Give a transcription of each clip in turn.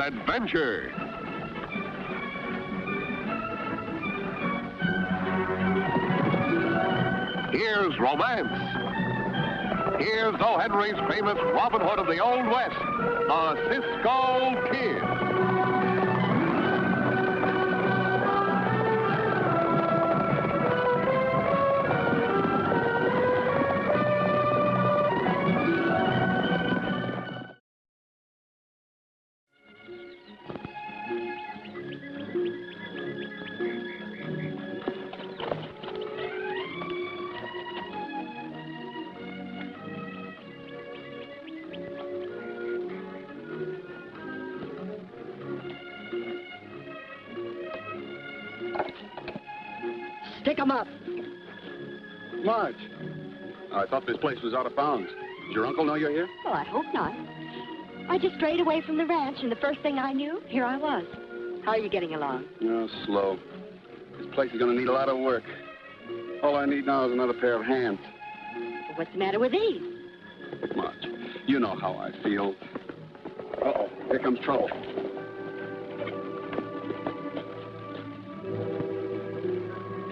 adventure. Here's romance. Here's O. Henry's famous Robin Hood of the Old West, the Cisco Kid. Stick 'em up. Marge. I thought this place was out of bounds. Does your uncle know you're here? Oh, I hope not. I just strayed away from the ranch, and the first thing I knew, here I was. How are you getting along? No, slow. This place is going to need a lot of work. All I need now is another pair of hands. Well, what's the matter with these? Marge, you know how I feel. Uh-oh, here comes trouble.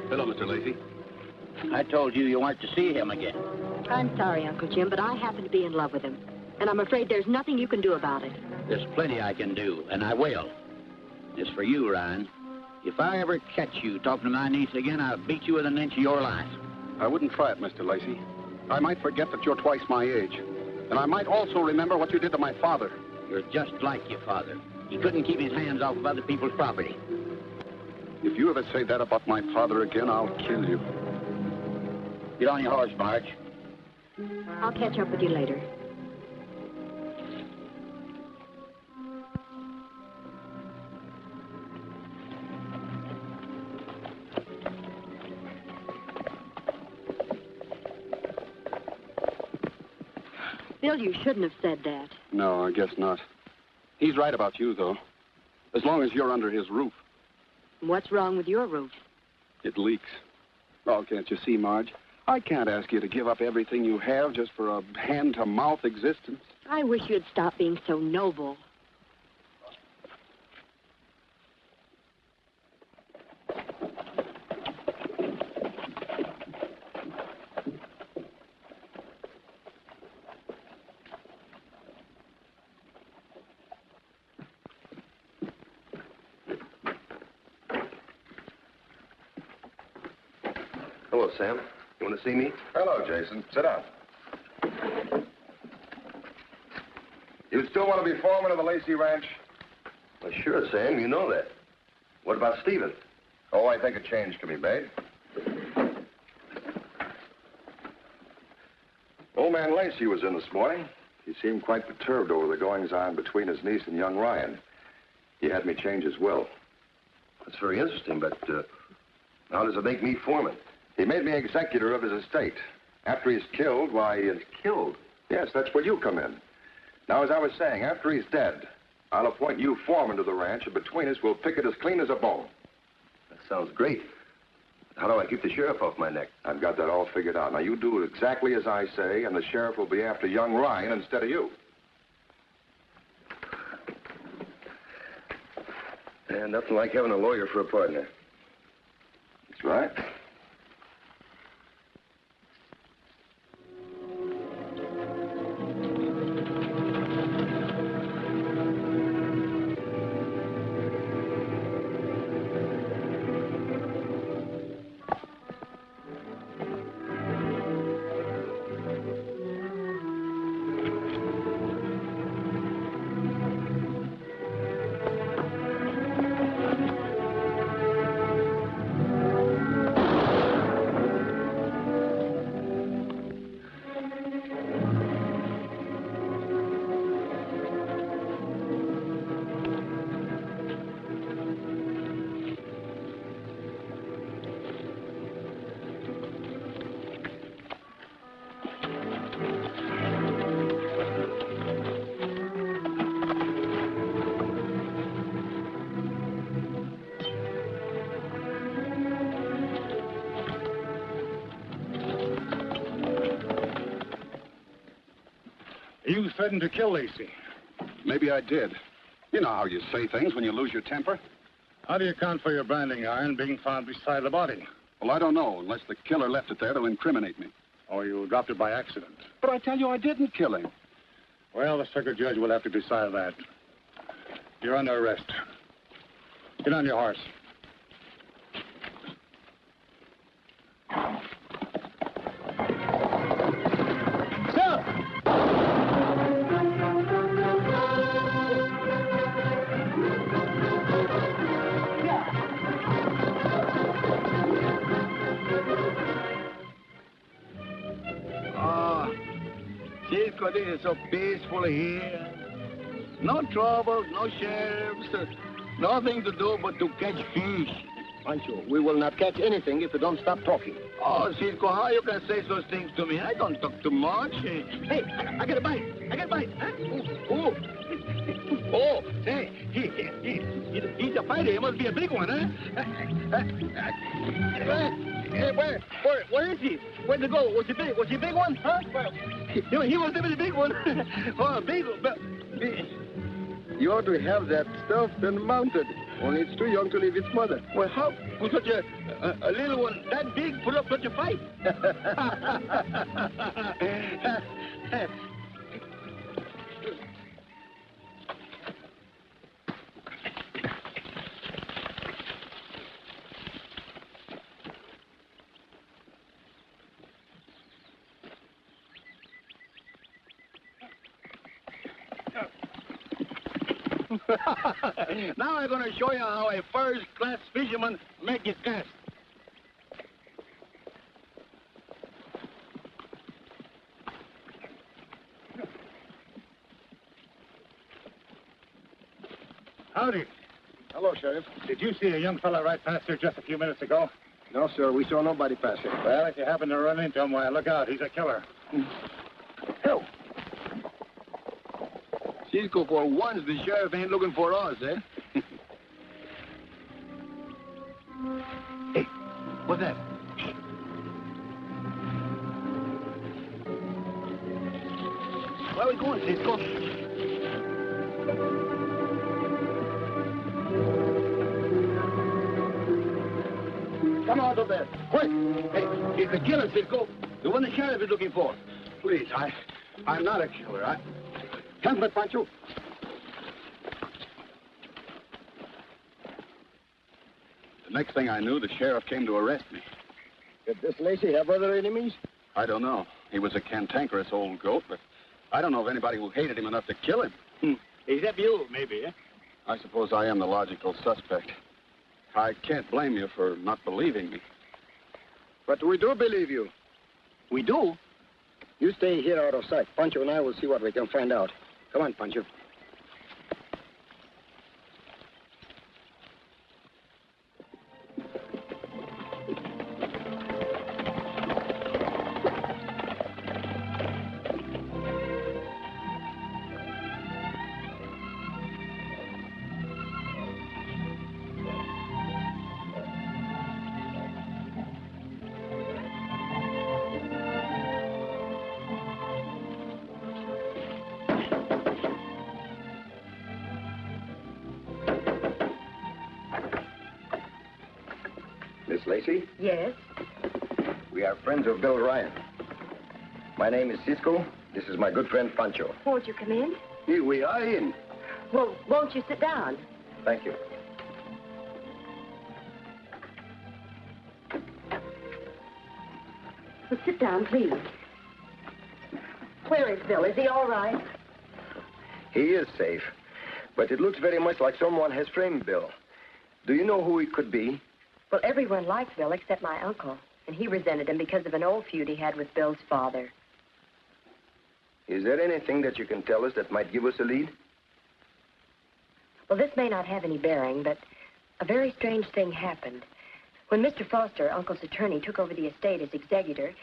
Hello, Mr. Lacey. I told you you weren't to see him again. I'm sorry, Uncle Jim, but I happen to be in love with him. And I'm afraid there's nothing you can do about it. There's plenty I can do, and I will. It's for you, Ryan. If I ever catch you talking to my niece again, I'll beat you within an inch of your life. I wouldn't try it, Mr. Lacey. I might forget that you're twice my age. And I might also remember what you did to my father. You're just like your father. He couldn't keep his hands off of other people's property. If you ever say that about my father again, I'll kill you. Get on your horse, Marge. I'll catch up with you later. Bill, you shouldn't have said that. No, I guess not. He's right about you, though. As long as you're under his roof. What's wrong with your roof? It leaks. Oh, can't you see, Marge? I can't ask you to give up everything you have just for a hand-to-mouth existence. I wish you'd stop being so noble. Hello, Sam. You want to see me? Hello, Jason. Sit down. You still want to be foreman of the Lacey Ranch? Well, sure, Sam. You know that. What about Stephen? Oh, I think a change can be made. Old man Lacey was in this morning. He seemed quite perturbed over the goings-on between his niece and young Ryan. He had me change his will. That's very interesting, but how does it make me foreman? He made me executor of his estate. After he's killed, why... He's killed? Yes, that's where you come in. Now, as I was saying, after he's dead, I'll appoint you foreman to the ranch, and between us, we'll pick it as clean as a bone. That sounds great. How do I keep the sheriff off my neck? I've got that all figured out. Now, you do exactly as I say, and the sheriff will be after young Ryan instead of you. And nothing like having a lawyer for a partner. That's right. You threatened to kill Lacey. Maybe I did. You know how you say things when you lose your temper. How do you account for your branding iron being found beside the body? Well, I don't know, unless the killer left it there to incriminate me. Or you dropped it by accident? But I tell you, I didn't kill him. Well, the circuit judge will have to decide that. You're under arrest. Get on your horse. Stop! Oh, Cisco, this is so peaceful here. No troubles, no sheriffs, nothing to do but to catch fish. Pancho, we will not catch anything if you don't stop talking. Oh, Cisco, how you can say such things to me? I don't talk too much. Hey, I got a bite. I got a bite. Huh? Oh, oh, hey, he's a fighter. He must be a big one, huh? Where is he? Where'd he go? Was he big? Was he a big one? Huh? He was a big one. Oh, big one. But, You ought to have that stuffed and mounted. Only it's too young to leave its mother. well, how could such a little one that big put up such a fight? Now I'm going to show you how a first-class fisherman makes his cast. Howdy. Hello, Sheriff. Did you see a young fella right past here just a few minutes ago? No, sir, we saw nobody pass here. Well, if you happen to run into him, why, look out. He's a killer. Help! Cisco, for once, the sheriff ain't looking for us, eh? Hey, what's that? Where are we going, Cisco? Come out of there. Quick! Hey, it's the killer, Cisco. The one the sheriff is looking for. Please, I'm not a killer. Come with Pancho. The next thing I knew, the sheriff came to arrest me. Did this Lacey have other enemies? I don't know. He was a cantankerous old goat, but I don't know of anybody who hated him enough to kill him. Except you, maybe, eh? I suppose I am the logical suspect. I can't blame you for not believing me. But we do believe you. We do? You stay here out of sight. Pancho and I will see what we can find out. Come on, Pancho. Miss Lacey, Yes? we are friends of Bill Ryan. My name is Cisco. This is my good friend Pancho. Won't you come in? Here we are in. Well, won't you sit down? Thank you. Well, sit down, please. Where is Bill? Is he all right? He is safe, but it looks very much like someone has framed Bill. Do you know who he could be? Well, everyone liked Bill except my uncle, and he resented him because of an old feud he had with Bill's father. Is there anything that you can tell us that might give us a lead? Well, this may not have any bearing, but a very strange thing happened. When Mr. Foster, Uncle's attorney, took over the estate as executor,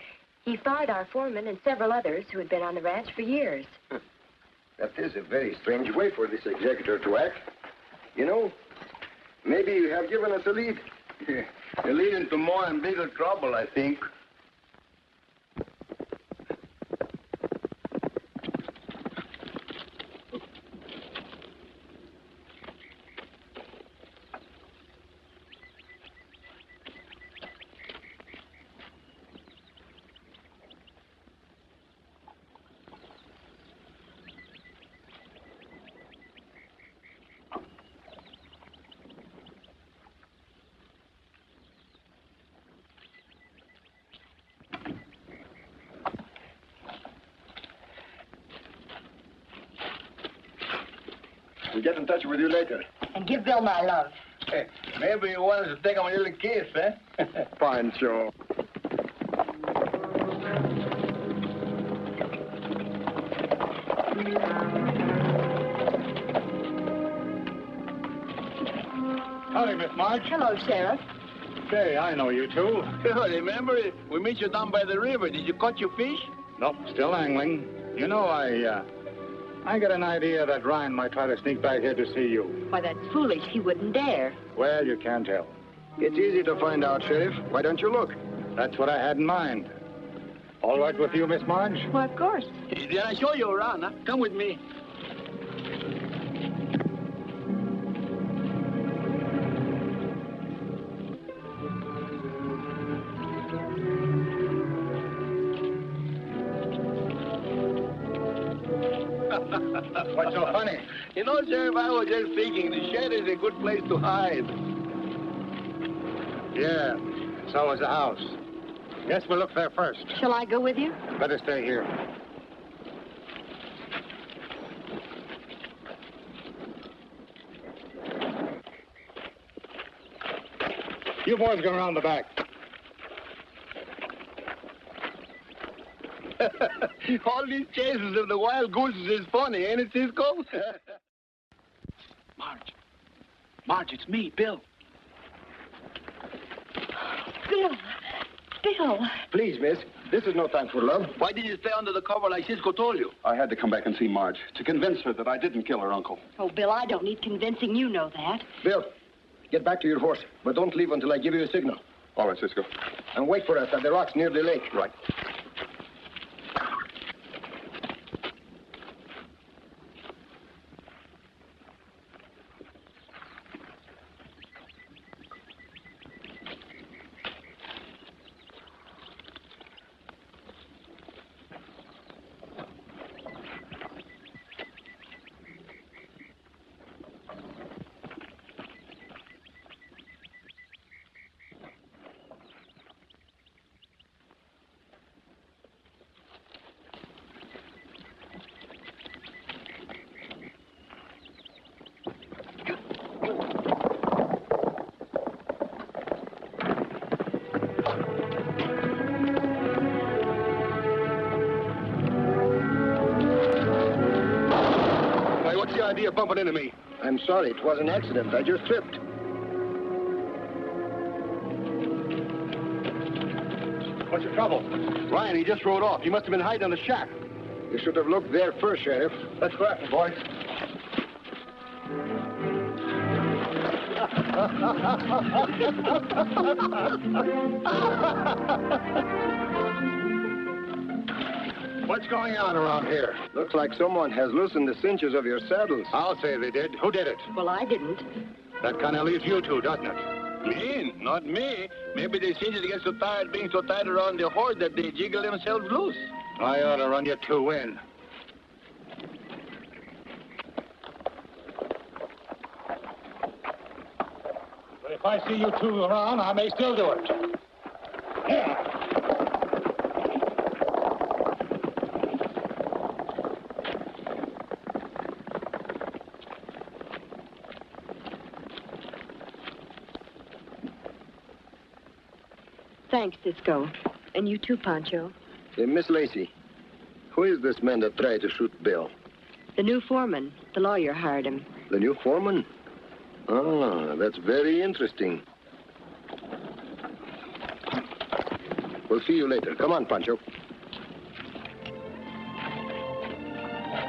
he fired our foreman and several others who had been on the ranch for years. That is a very strange way for this executor to act. You know, maybe you have given us a lead. You're leading to more and bigger trouble, I think. We'll get in touch with you later. And give Bill my love. Hey, maybe you want us to take him a little kiss, eh? Pancho. Howdy, Miss March. Hello, Sheriff. Say, I know you two. Remember, we met you down by the river. Did you catch your fish? Nope, still angling. You know, I got an idea that Ryan might try to sneak back here to see you. Why, that's foolish. He wouldn't dare. Well, you can't tell. It's easy to find out, Sheriff. Why don't you look? That's what I had in mind. All right with you, Miss Marge? Well, of course. Did I show you around, huh? Come with me. What's so funny? You know, Sheriff, I was just thinking the shed is a good place to hide. Yeah, so is the house. Guess we'll look there first. Shall I go with you? Better stay here. You boys go around the back. All these chases of the wild gooses is funny, ain't it, Cisco? Marge, it's me, Bill. Bill. Please, miss. This is no time for love. Why did you stay under the cover like Cisco told you? I had to come back and see Marge to convince her that I didn't kill her uncle. Oh, Bill, I don't need convincing. You know that. Bill, get back to your horse, but don't leave until I give you a signal. All right, Cisco. And wait for us at the rocks near the lake. Right. Idea of bumping into me. I'm sorry, it was an accident. I just tripped. What's your trouble? Ryan, he just rode off. He must have been hiding in the shack. You should have looked there first, Sheriff. Let's go after him, boys. What's going on around here? Looks like someone has loosened the cinches of your saddles. I'll say they did. Who did it? Well, I didn't. That kind of leaves you two, doesn't it? Me? Not me. Maybe they seem to get so tired being so tight around the horse that they jiggle themselves loose. I ought to run you two in. But if I see you two around, I may still do it. Yeah. Thanks, Cisco. And you too, Pancho. Miss Lacey, who is this man that tried to shoot Bill? The new foreman. The lawyer hired him. The new foreman? Ah, that's very interesting. We'll see you later. Come on, Pancho.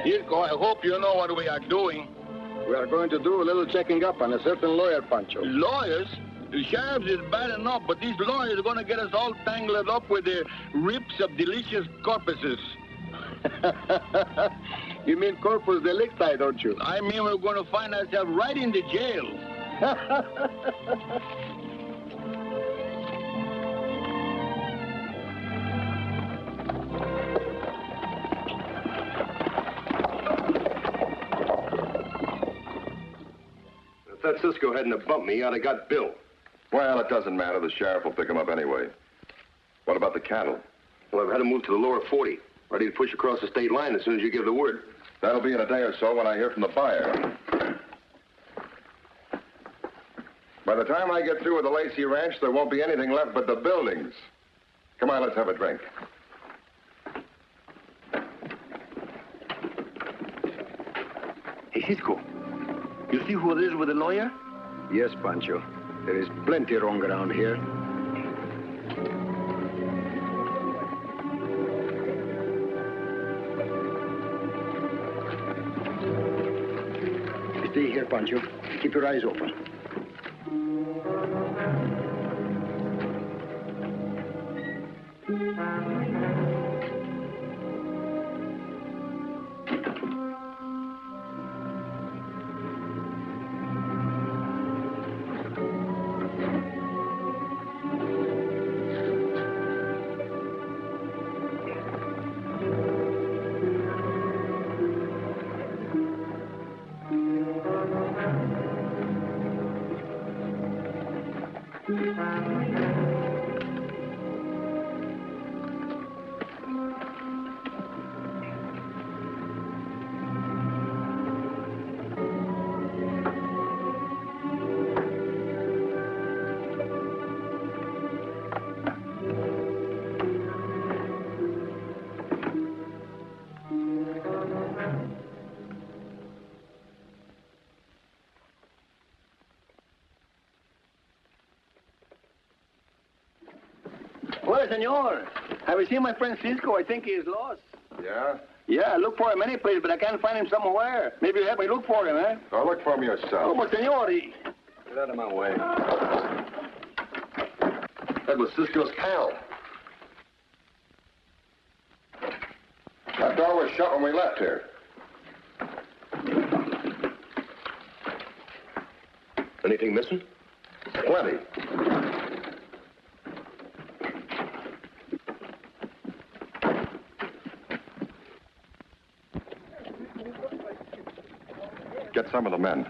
Cisco, I hope you know what we are doing. We are going to do a little checking up on a certain lawyer, Pancho. Lawyers? The sheriff's is bad enough, but these lawyers are going to get us all tangled up with their rips of delicious corpuses. You mean corpus delicti, don't you? I mean, we're going to find ourselves right in the jail. If that Cisco hadn't have bumped me, I'd have got Bill. Well, it doesn't matter. The sheriff will pick him up anyway. What about the cattle? Well, I've had him move to the lower 40, ready to push across the state line as soon as you give the word. That'll be in a day or so when I hear from the buyer. By the time I get through with the Lacey Ranch, there won't be anything left but the buildings. Come on, let's have a drink. Hey, Cisco, you see who it is with the lawyer? Yes, Pancho. There is plenty wrong around here. Stay here, Pancho. Keep your eyes open. Well, senor, have you seen my friend Cisco? I think he is lost. Yeah? Yeah, I look for him any place, but I can't find him somewhere. Maybe you help me look for him, eh? Go look for him yourself. Oh, but senor, he... Get out of my way. That was Cisco's pal. That door was shut when we left here. Anything missing? Plenty. Get some of the men.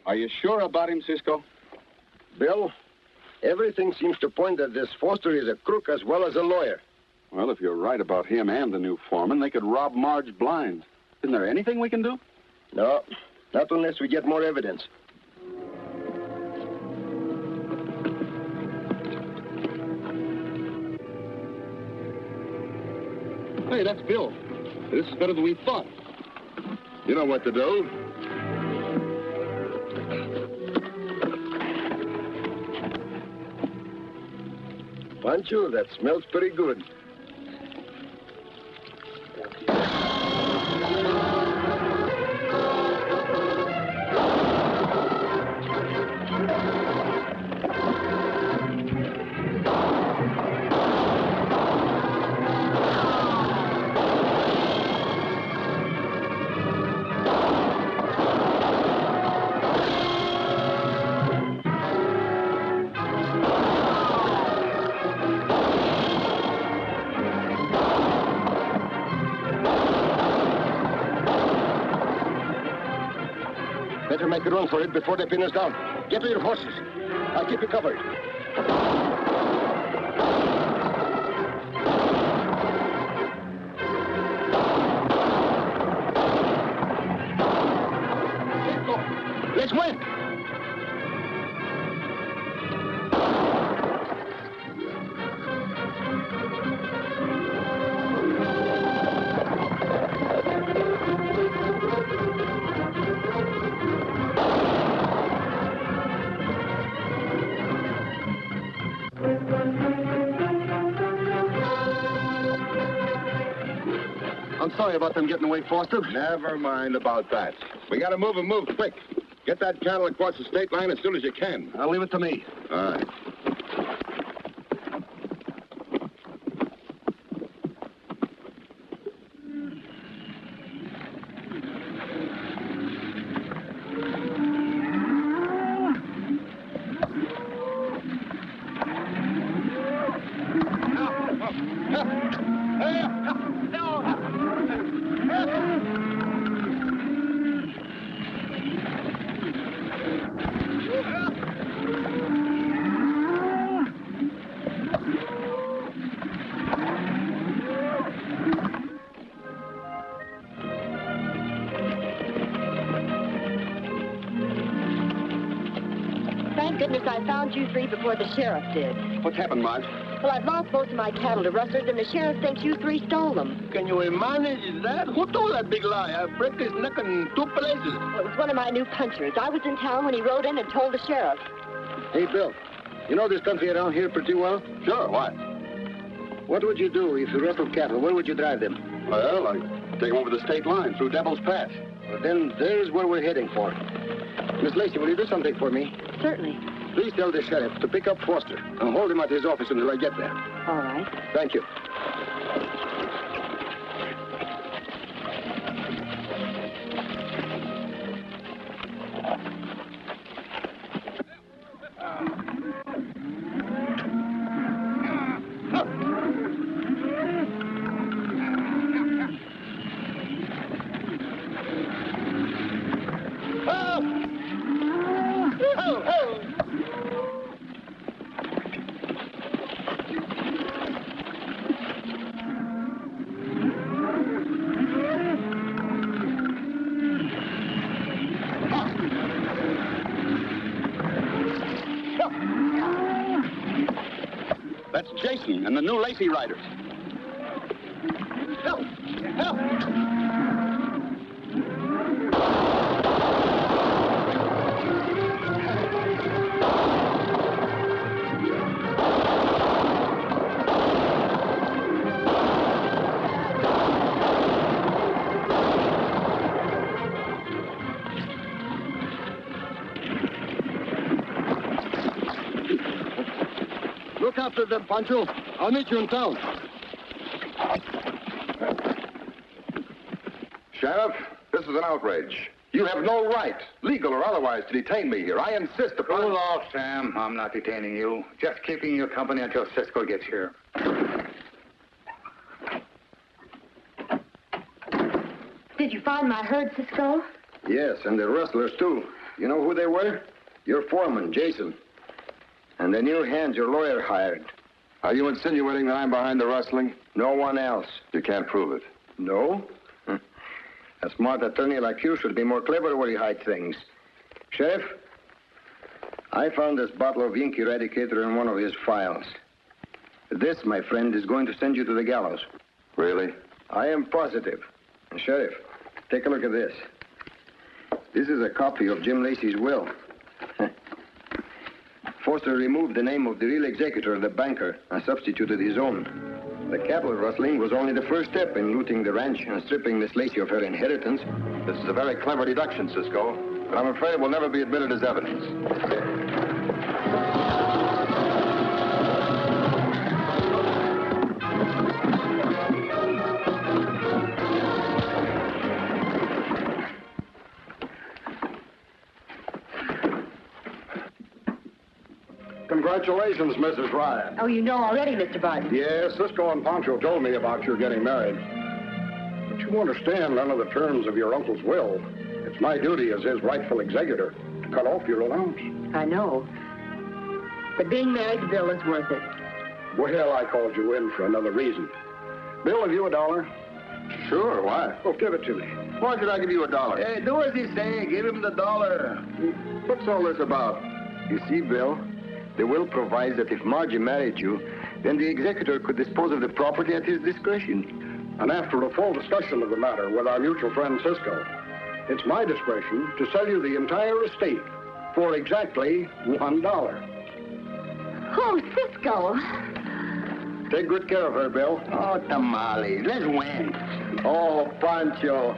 Are you sure about him, Cisco? Bill, everything seems to point that this Foster is a crook as well as a lawyer. Well, if you're right about him and the new foreman, they could rob Marge blind. Isn't there anything we can do? No, not unless we get more evidence. Hey, that's Bill. This is better than we thought. You know what to do. Pancho, that smells pretty good. Better make a run for it before they pin us down. Get to your horses. I'll keep you covered. Let's win! I'm sorry about them getting away, Foster. Never mind about that. We gotta move and move quick. Get that cattle across the state line as soon as you can. I'll leave it to me. All right. thank goodness I found you three before the sheriff did. What's happened, Marge? Well, I've lost most of my cattle to rustlers, and the sheriff thinks you three stole them. Can you manage that? Who told that big lie? I break his neck in 2 places. Well, it was one of my new punchers. I was in town when he rode in and told the sheriff. Hey, Bill, you know this country around here pretty well? Sure, why? What would you do if you rustled cattle? Where would you drive them? Well, I take them over the state line through Devil's Pass. Well, then there's where we're heading for. Miss Lacey, will you do something for me? Certainly. Please tell the sheriff to pick up Foster and hold him at his office until I get there. All right. Thank you. That's Jason and the new Lacey Riders. Help! Help! Look after them, Pancho. I'll meet you in town. Sheriff, this is an outrage. You have no right, legal or otherwise, to detain me here. I insist upon... Cool off, Sam. I'm not detaining you. Just keeping you company until Cisco gets here. Did you find my herd, Cisco? Yes, and the rustlers, too. You know who they were? Your foreman, Jason. And the new hands your lawyer hired. Are you insinuating that I'm behind the rustling? No one else. You can't prove it. No? A smart attorney like you should be more clever where you hide things. Sheriff, I found this bottle of ink eradicator in one of his files. This, my friend, is going to send you to the gallows. Really? I am positive. And Sheriff, take a look at this. This is a copy of Jim Lacey's will. Foster removed the name of the real executor, the banker, and substituted his own. The cattle rustling was only the first step in looting the ranch and stripping Miss Lacey of her inheritance. This is a very clever deduction, Cisco, but I'm afraid it will never be admitted as evidence. Congratulations, Mrs. Ryan. Oh, you know already, Mr. Barton. Yes, Cisco and Pancho told me about your getting married. But you understand none of the terms of your uncle's will. It's my duty as his rightful executor to cut off your allowance. I know. But being married to Bill is worth it. Well, I called you in for another reason. Bill, have you $1? Sure, why? Oh, give it to me. Why should I give you $1? Hey, do as he say. Give him the $1. What's all this about? You see, Bill, the will provides that if Margie married you, then the executor could dispose of the property at his discretion. And after a full discussion of the matter with our mutual friend Cisco, it's my discretion to sell you the entire estate for exactly $1. Oh, Cisco. Take good care of her, Bill. Oh, tamales. Let's win. Oh, Pancho.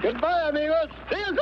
Goodbye, amigos. See you soon.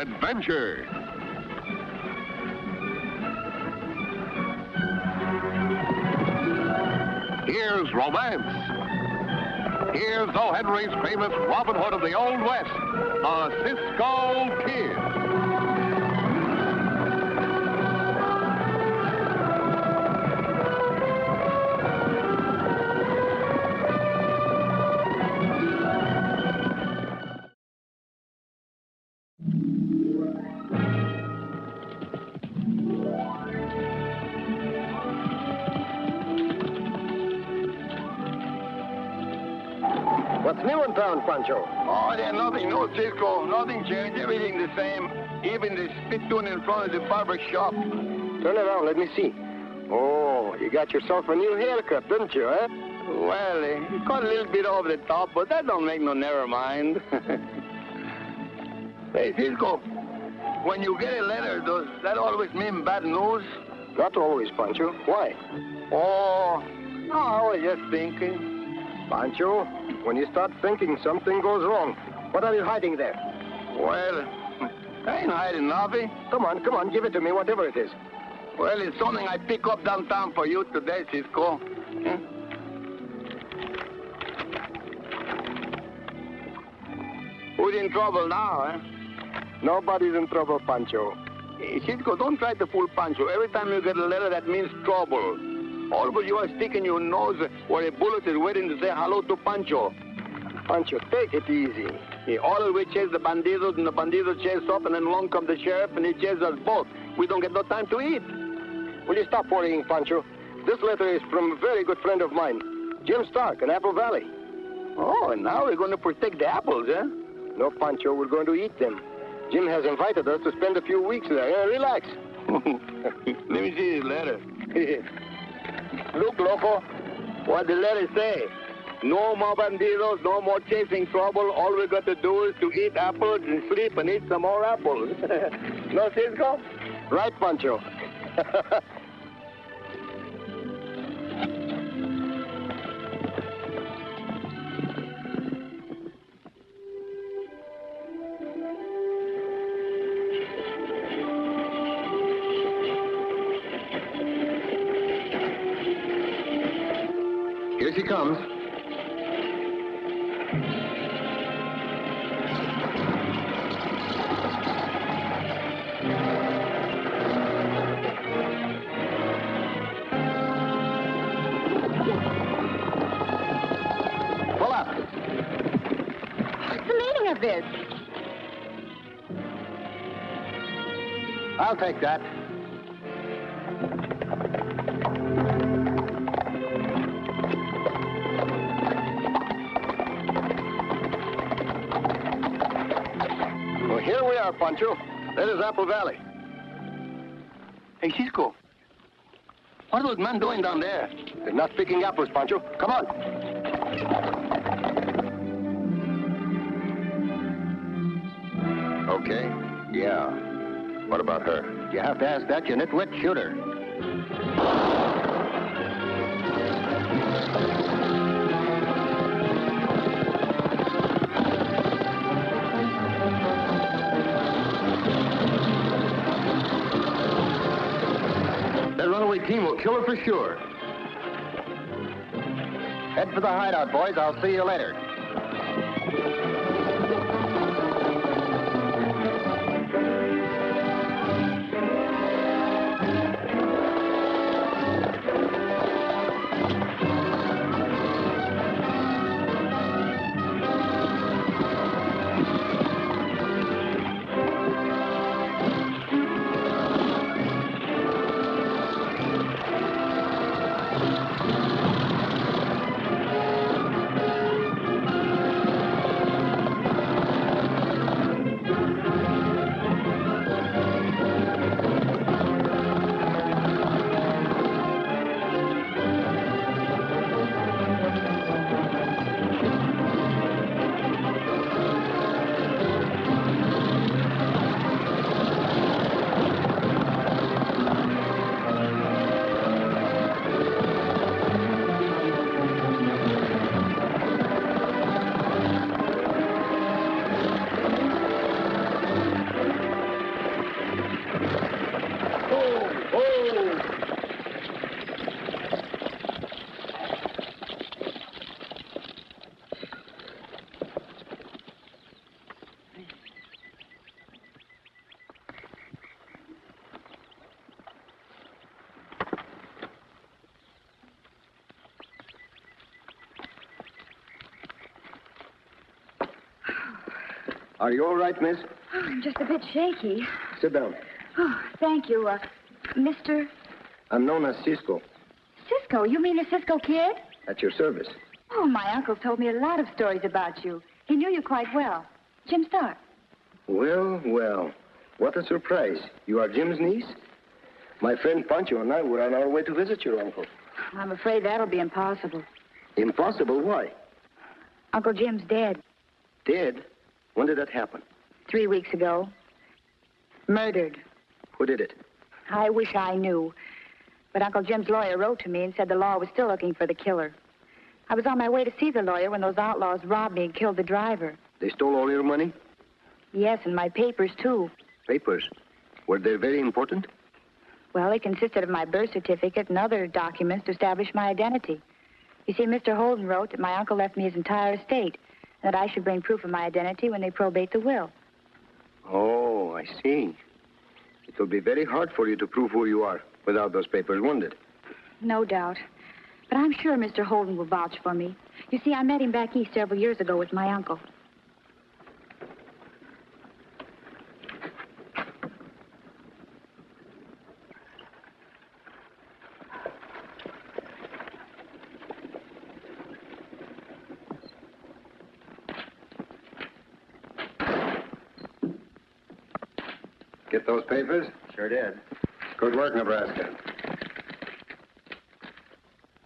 adventure. Here's romance. Here's O. Henry's famous Robin Hood of the Old West, the Cisco Kid. What's new in town, Pancho? Oh, there's nothing new, Cisco. Nothing changed. Everything the same. Even the spittoon in front of the barber shop. Turn around, let me see. Oh, you got yourself a new haircut, didn't you, eh? Well, it got a little bit over the top, but that don't make no never mind. Hey, Cisco, when you get a letter, does that always mean bad news? Not always, Pancho. Why? Oh, no, I was just thinking. Pancho, when you start thinking, something goes wrong. What are you hiding there? Well, I ain't hiding nothing. Come on, give it to me, whatever it is. Well, it's something I pick up downtown for you today, Cisco. Who's in trouble now, eh? Nobody's in trouble, Pancho. Hey, Cisco, don't try to fool Pancho. Every time you get a letter, that means trouble. Always you are sticking your nose where a bullet is waiting to say hello to Pancho. Pancho, take it easy. He always chase the bandidos, and the bandidos chase up, and then along comes the sheriff, and he chases us both. We don't get no time to eat. Will you stop worrying, Pancho? This letter is from a very good friend of mine, Jim Stark in Apple Valley. Oh, and now we're going to protect the apples, eh? No, Pancho, we're going to eat them. Jim has invited us to spend a few weeks there. Relax. Let me see his letter. Look, loco, what the letter say? No more bandidos, no more chasing trouble. All we got to do is to eat apples and sleep and eat some more apples. No, Cisco? Right, Pancho. Here she comes. Pull up. What's the meaning of this? I'll take that. Here we are, Pancho. That is Apple Valley. Hey, Cisco, what are those men doing down there? They're not picking apples, Pancho. Come on. Okay. Yeah. What about her? You have to ask that, you nitwit. Shoot her. That runaway team will kill her for sure. Head for the hideout, boys. I'll see you later. Are you all right, miss? Oh, I'm just a bit shaky. Sit down. Oh, thank you. Mr. I'm known as Cisco. Cisco? You mean the Cisco Kid? At your service. Oh, my uncle told me a lot of stories about you. He knew you quite well. Jim Stark. Well, well. What a surprise. You are Jim's niece? My friend Pancho and I were on our way to visit your uncle. I'm afraid that'll be impossible. Impossible? Why? Uncle Jim's dead. Dead? When did that happen? 3 weeks ago. Murdered. Who did it? I wish I knew. But Uncle Jim's lawyer wrote to me and said the law was still looking for the killer. I was on my way to see the lawyer when those outlaws robbed me and killed the driver. They stole all your money? Yes, and my papers, too. Papers? Were they very important? Well, they consisted of my birth certificate and other documents to establish my identity. You see, Mr. Holden wrote that my uncle left me his entire estate, and that I should bring proof of my identity when they probate the will. Oh, I see. It will be very hard for you to prove who you are without those papers, won't it? No doubt. But I'm sure Mr. Holden will vouch for me. You see, I met him back east several years ago with my uncle. Get those papers? Sure did. Good work, Nebraska.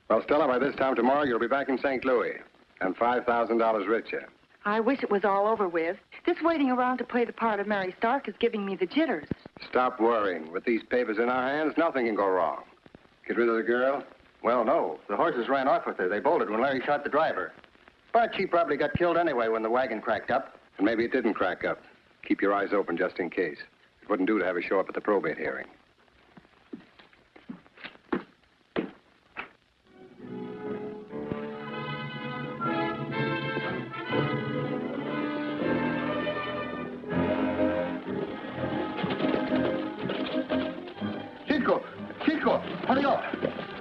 Well, Stella, by this time tomorrow, you'll be back in St. Louis. And $5,000 richer. I wish it was all over with. This waiting around to play the part of Mary Stark is giving me the jitters. Stop worrying. With these papers in our hands, nothing can go wrong. Get rid of the girl? Well, no. The horses ran off with her. They bolted when Larry shot the driver. But she probably got killed anyway when the wagon cracked up. And maybe it didn't crack up. Keep your eyes open just in case. It wouldn't do to have her show up at the probate hearing. Cisco, hurry up.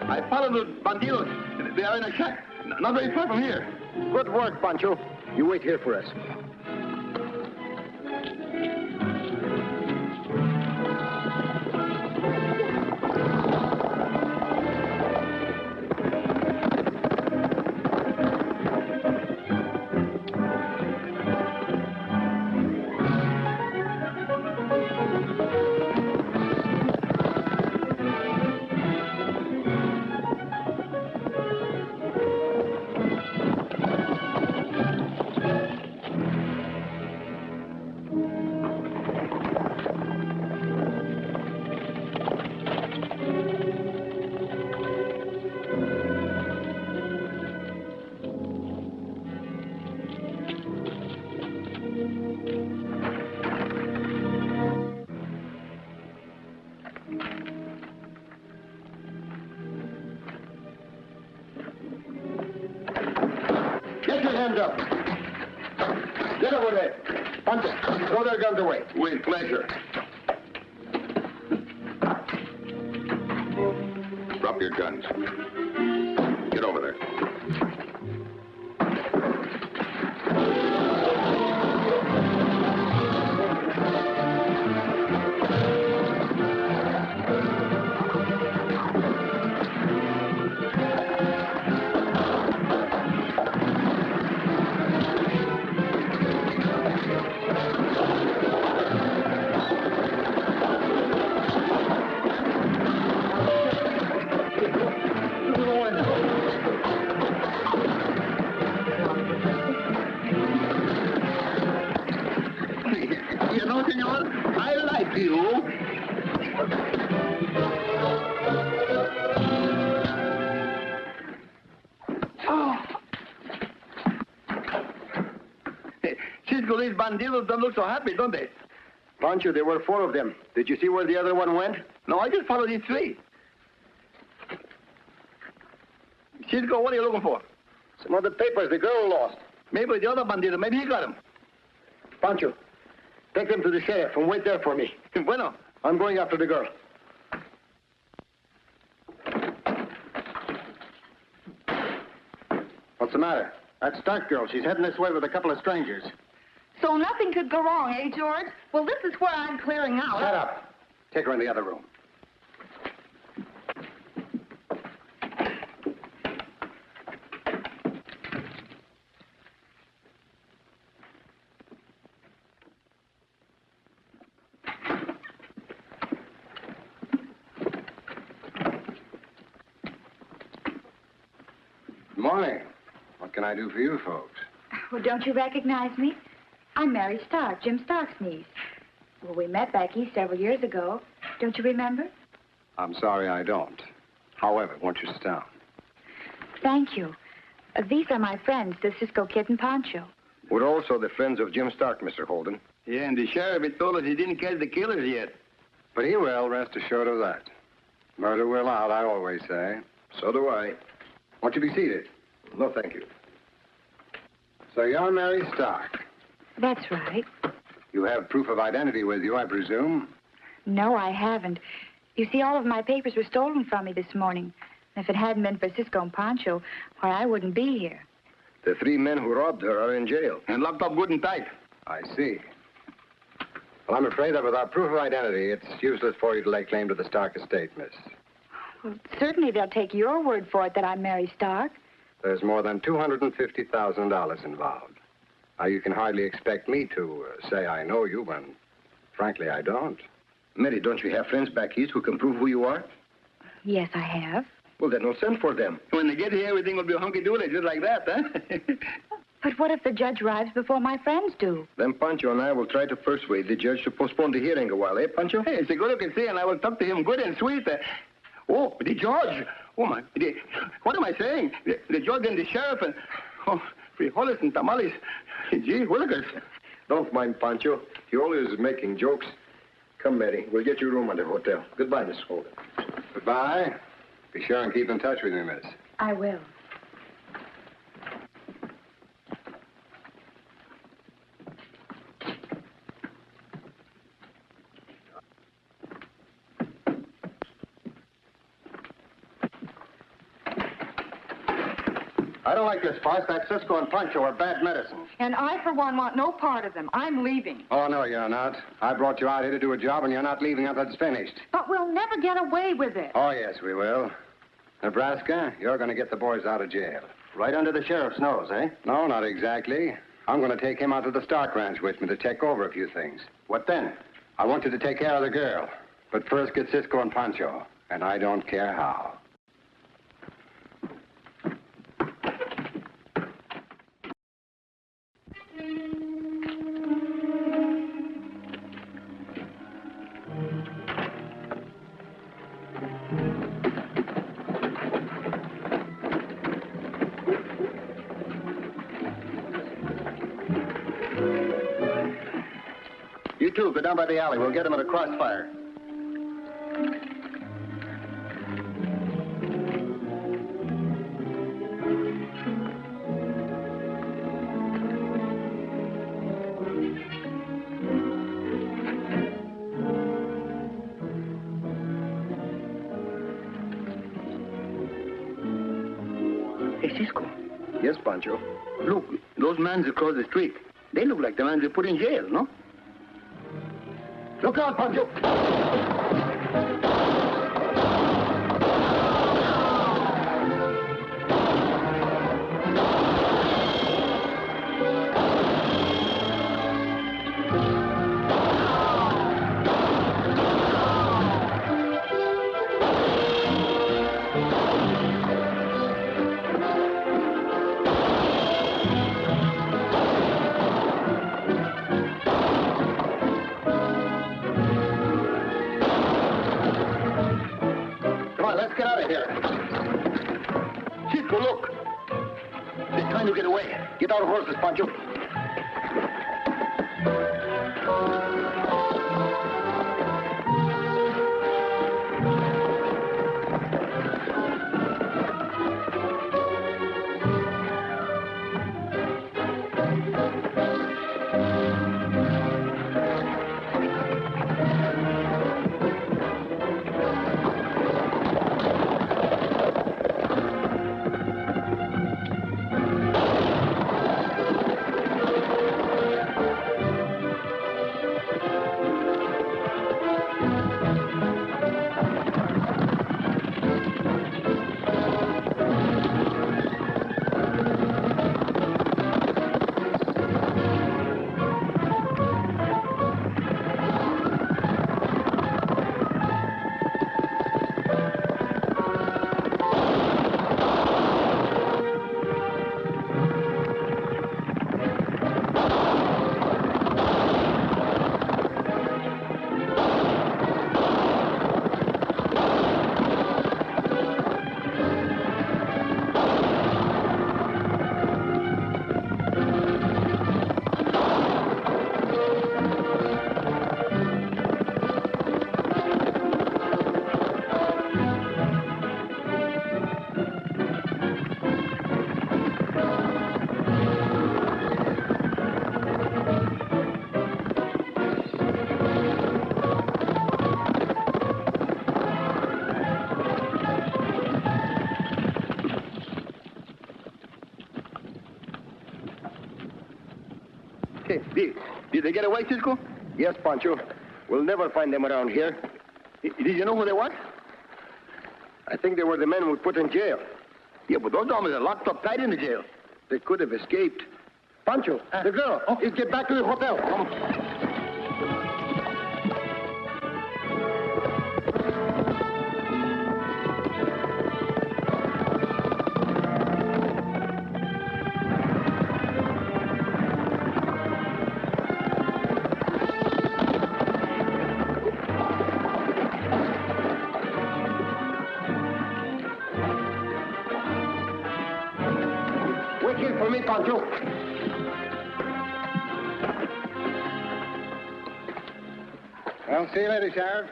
I followed the bandidos. They are in a shack, not very far from here. Good work, Pancho. You wait here for us. Get your hands up. Get over there. Pancho, throw their guns away. With pleasure. Drop your guns. Get over there. You know, senor, I like you. Oh. Cisco, these bandidos don't look so happy, don't they? Pancho, there were 4 of them. Did you see where the other one went? No, I just followed these 3. Cisco, what are you looking for? Some of the papers the girl lost. Maybe the other bandito. Maybe he got them. Pancho, take them to the sheriff and wait there for me. Bueno. I'm going after the girl. What's the matter? That Stark girl. She's heading this way with a couple of strangers. So nothing could go wrong, eh, George? Well, this is where I'm clearing out. Shut up. Take her in the other room. Good morning. What can I do for you folks? Well, don't you recognize me? I'm Mary Stark, Jim Stark's niece. Well, we met back east several years ago. Don't you remember? I'm sorry I don't. However, won't you sit down? Thank you. These are my friends, the Cisco Kid and Pancho. We're also the friends of Jim Stark, Mr. Holden. Yeah, and the sheriff had told us he didn't catch the killers yet. But he will, rest assured of that. Murder will out, I always say. So do I. Won't you be seated? No, thank you. So you're Mary Stark. That's right. You have proof of identity with you, I presume? No, I haven't. You see, all of my papers were stolen from me this morning. And if it hadn't been for Cisco and Pancho, why, I wouldn't be here. The 3 men who robbed her are in jail. And locked up good and tight. I see. Well, I'm afraid that without proof of identity, it's useless for you to lay claim to the Stark estate, miss. Well, certainly they'll take your word for it that I'm Mary Stark. There's more than $250,000 involved. Now, you can hardly expect me to say I know you when, frankly, I don't. Mary, don't you have friends back east who can prove who you are? Yes, I have. Well, then we'll send for them. When they get here, everything will be hunky-dory, just like that, huh? But what if the judge arrives before my friends do? Then Pancho and I will try to persuade the judge to postpone the hearing a while, eh, Pancho? Hey, it's a good looking thing, and I will talk to him good and sweet. Oh, the judge. Oh, my. What am I saying? The judge and the sheriff and... Oh, frijoles and tamales. Gee, willikers. Don't mind Pancho. He always is making jokes. Come, Mary. We'll get you a room at the hotel. Goodbye, Miss Holden. Goodbye. Be sure and keep in touch with me, miss. I will. I don't like this farce. That Cisco and Pancho are bad medicine. And I, for one, want no part of them. I'm leaving. Oh, no, you're not. I brought you out here to do a job, and you're not leaving until it's finished. But we'll never get away with it. Oh, yes, we will. Nebraska, you're going to get the boys out of jail. Right under the sheriff's nose, eh? No, not exactly. I'm going to take him out to the Stark Ranch with me to check over a few things. What then? I want you to take care of the girl. But first get Cisco and Pancho. And I don't care how. You two, go down by the alley. We'll get him at a crossfire. Hey, Cisco. Yes, Pancho. Look, those men across the street. They look like the men they put in jail, no? Look out, Pancho! Let's get out of here. Cisco, look. They're trying to get away. Get out of horses, Pancho. away, Cisco? Yes, Pancho. We'll never find them around here. Did you know who they were? I think they were the men we put in jail. Yeah, but those hombres are locked up tight in the jail. They could have escaped. Pancho, the girl. Let's get back to the hotel. Come on. Pancho. Well, see you later, Sheriff.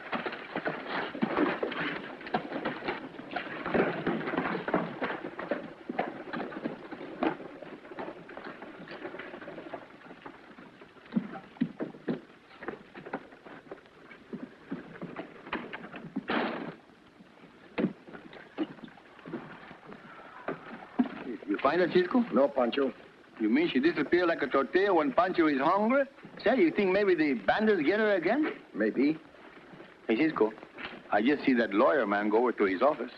You find her, Cisco? No, Pancho. You mean she disappeared like a tortilla when Pancho is hungry? Say, you think maybe the bandits get her again? Maybe. Hey, Cisco, I just see that lawyer man go over to his office.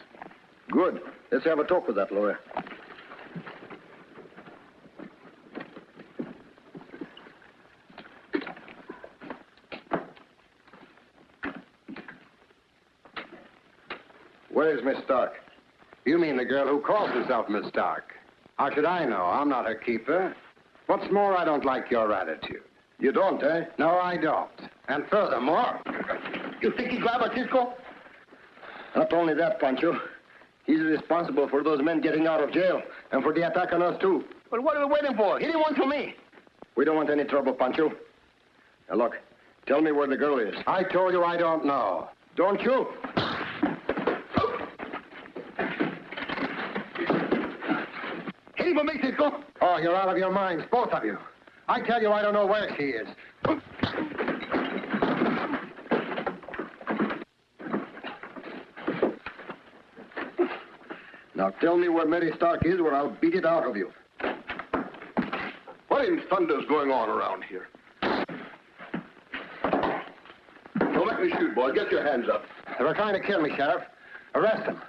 Good. Let's have a talk with that lawyer. Where's Miss Stark? You mean the girl who calls herself Miss Stark? How should I know? I'm not her keeper. What's more, I don't like your attitude. You don't, eh? No, I don't. And furthermore... You think he grabbed her, Cisco? Not only that, Pancho. He's responsible for those men getting out of jail and for the attack on us, too. Well, what are we waiting for? He didn't want to me. We don't want any trouble, Pancho. Now, look, tell me where the girl is. I told you I don't know. Don't you? Hit him, Cisco. Oh, you're out of your minds, both of you. I tell you I don't know where she is. Now tell me where Mary Stark is, or I'll beat it out of you. What in thunder's going on around here? Don't let me shoot, boys. Get your hands up. They were trying to kill me, Sheriff. Arrest him.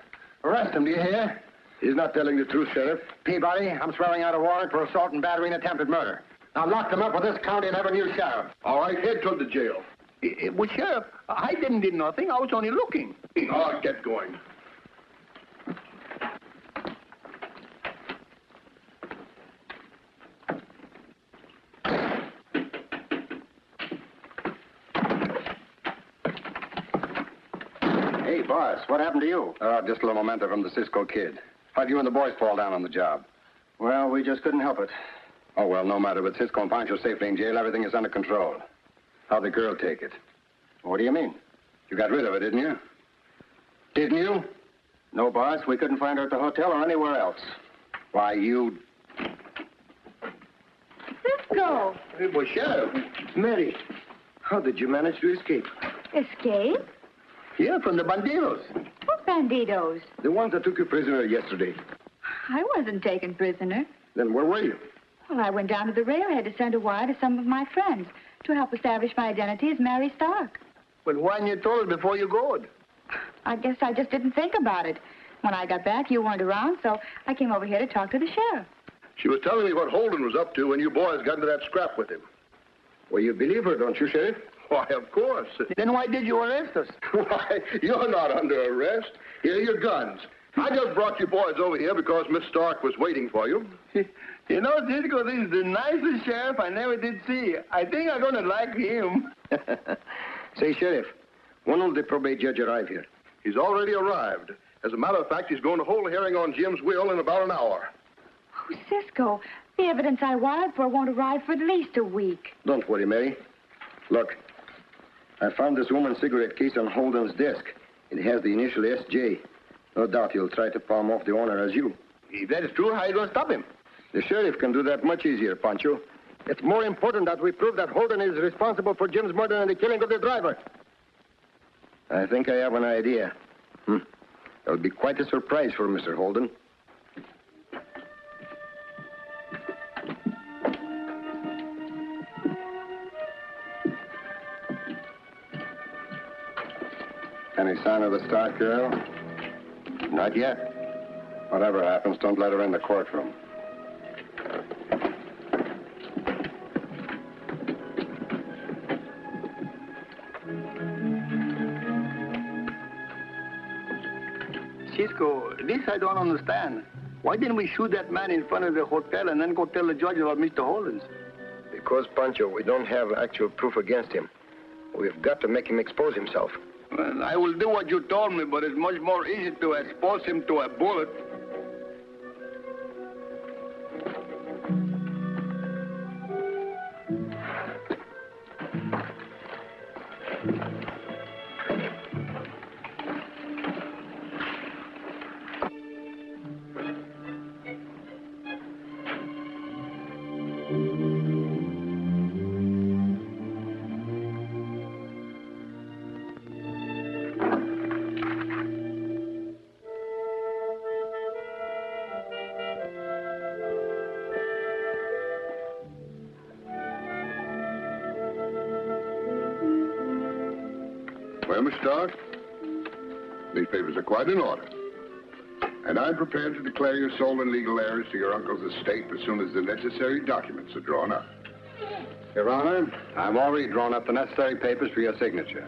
Arrest him, do you hear? He's not telling the truth, Sheriff. Peabody, I'm swearing out a warrant for assault and battery and attempted murder. Now lock them up with this county and have a new sheriff. All right, head toward the jail. Well, Sheriff, I didn't do nothing. I was only looking. Oh, get going. Hey, boss, what happened to you? Just a little memento from the Cisco Kid. How'd you and the boys fall down on the job? Well, we just couldn't help it. Oh, well, no matter. With Cisco and Pancho safely in jail, everything is under control. How'd the girl take it? What do you mean? You got rid of her, didn't you? Didn't you? No, boss. We couldn't find her at the hotel or anywhere else. Why, you... Cisco! Hey, well, Sheriff. Mary, how did you manage to escape? Escape? Yeah, from the bandidos. What bandidos? The ones that took you prisoner yesterday. I wasn't taken prisoner. Then where were you? Well, I went down to the railhead to send a wire to some of my friends to help establish my identity as Mary Stark. Well, why didn't you tell us before you go? I guess I just didn't think about it. When I got back, you weren't around, so I came over here to talk to the sheriff. She was telling me what Holden was up to when you boys got into that scrap with him. Well, you believe her, don't you, Sheriff? Why, of course. Then why did you arrest us? Why, you're not under arrest. Here are your guns. I just brought you boys over here because Miss Stark was waiting for you. You know, Cisco, this is the nicest sheriff I never did see. I think I'm going to like him. Say, Sheriff, when will the probate judge arrive here? He's already arrived. As a matter of fact, he's going to hold a hearing on Jim's will in about an hour. Oh, Cisco, the evidence I wired for won't arrive for at least a week. Don't worry, Mary. Look, I found this woman's cigarette case on Holden's desk. It has the initial SJ. No doubt he'll try to palm off the owner as you. If that is true, how are you going to stop him? The sheriff can do that much easier, Pancho. It's more important that we prove that Holden is responsible for Jim's murder and the killing of the driver. I think I have an idea. That'll be quite a surprise for Mr. Holden. Any sign of the Stark girl? Not yet. Whatever happens, don't let her in the courtroom. Cisco, this I don't understand. Why didn't we shoot that man in front of the hotel and then go tell the judge about Mr. Hollins? Because, Pancho, we don't have actual proof against him. We've got to make him expose himself. Well, I will do what you told me, but it's much more easy to expose him to a bullet. Well, Mr. Stark, these papers are quite in order. And I'm prepared to declare you sole and legal heirs to your uncle's estate as soon as the necessary documents are drawn up. Your Honor, I've already drawn up the necessary papers for your signature.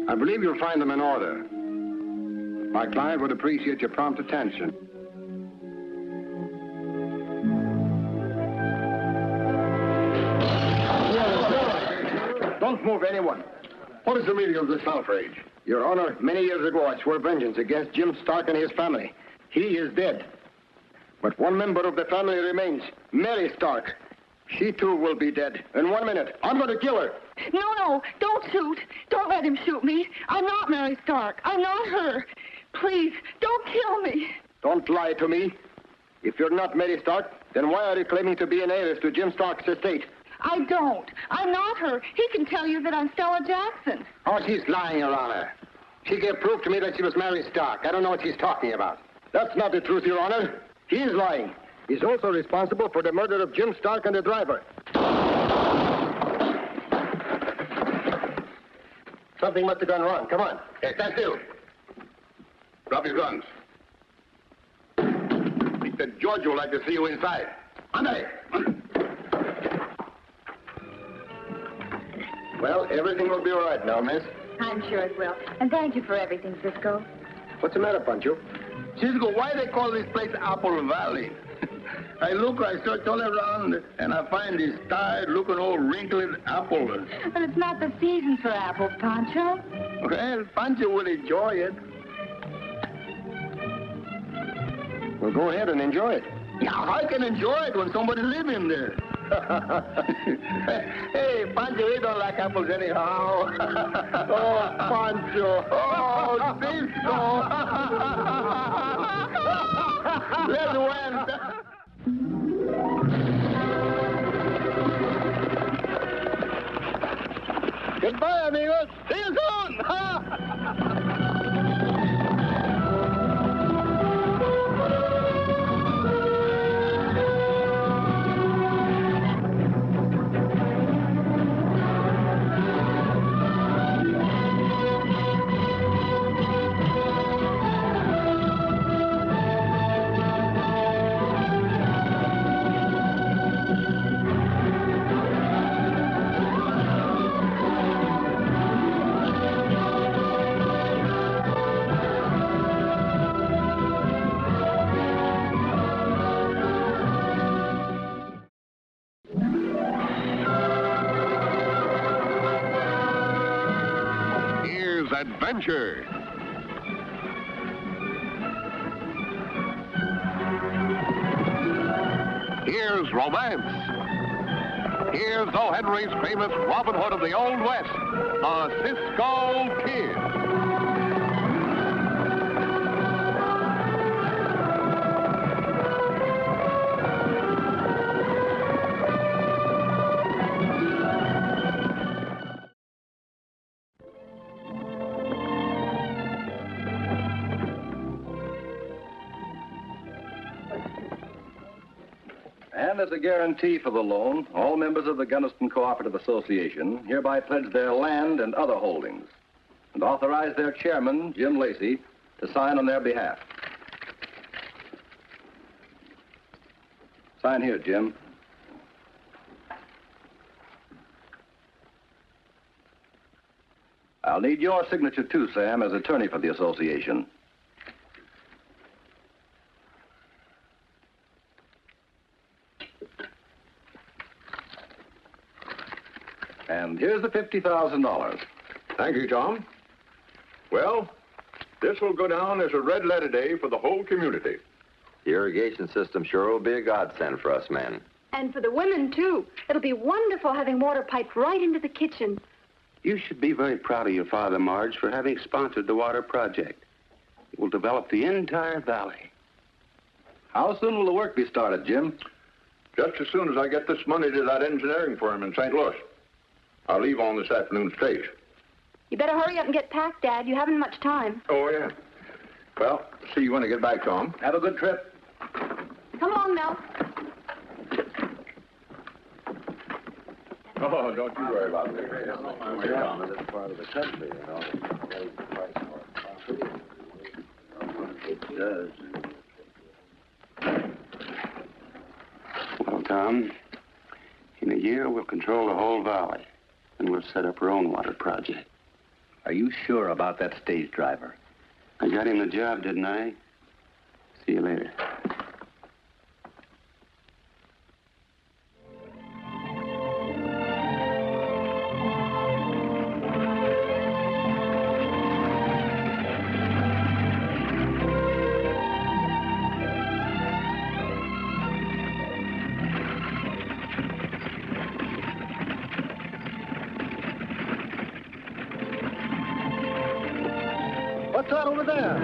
I believe you'll find them in order. My client would appreciate your prompt attention. Don't move anyone. What is the meaning of this outrage? Your Honor, many years ago I swore vengeance against Jim Stark and his family. He is dead. But one member of the family remains, Mary Stark. She too will be dead. In 1 minute, I'm going to kill her. No, don't shoot. Don't let him shoot me. I'm not Mary Stark. I'm not her. Please, don't kill me. Don't lie to me. If you're not Mary Stark, then why are you claiming to be an heiress to Jim Stark's estate? I don't. I'm not her. He can tell you that I'm Stella Jackson. Oh, she's lying, Your Honor. She gave proof to me that she was Mary Stark. I don't know what she's talking about. That's not the truth, Your Honor. He is lying. He's also responsible for the murder of Jim Stark and the driver. Something must have gone wrong. Come on. Hey, stand still. Drop your guns. Mr. George would like to see you inside. Andre! Well, everything will be all right now, miss. I'm sure it will. And thank you for everything, Cisco. What's the matter, Pancho? Cisco, why they call this place Apple Valley? I search all around, and I find this tired-looking old wrinkled apple. But it's not the season for apples, Pancho. Well, Pancho will enjoy it. Well, go ahead and enjoy it. Now, I can enjoy it when somebody's living there. Hey, Pancho, he don't like apples anyhow. Oh, Pancho. Oh, Cisco. Let's win. Goodbye, amigos. See you soon. Adventure. Here's romance. Here's O. Henry's famous Robin Hood of the Old West, the Cisco Kid. And as a guarantee for the loan, all members of the Gunnison Cooperative Association hereby pledge their land and other holdings. and authorize their chairman, Jim Lacey, to sign on their behalf. Sign here, Jim. I'll need your signature too, Sam, as attorney for the association. And here's the $50,000. Thank you, Tom. Well, this will go down as a red letter day for the whole community. The irrigation system sure will be a godsend for us men. And for the women, too. It'll be wonderful having water piped right into the kitchen. You should be very proud of your father, Marge, for having sponsored the water project. It will develop the entire valley. How soon will the work be started, Jim? Just as soon as I get this money to that engineering firm in St. Louis. I'll leave on this afternoon straight. You better hurry up and get packed, Dad. You haven't much time. Oh, yeah. Well, see you when I get back, Tom. Have a good trip. Come along, Mel. Oh, don't you worry about me. This part of the country, you know. It does. Well, Tom, in a year we'll control the whole valley, and we'll set up our own water project. Are you sure about that stage driver? I got him the job, didn't I? See you later. What's that over there?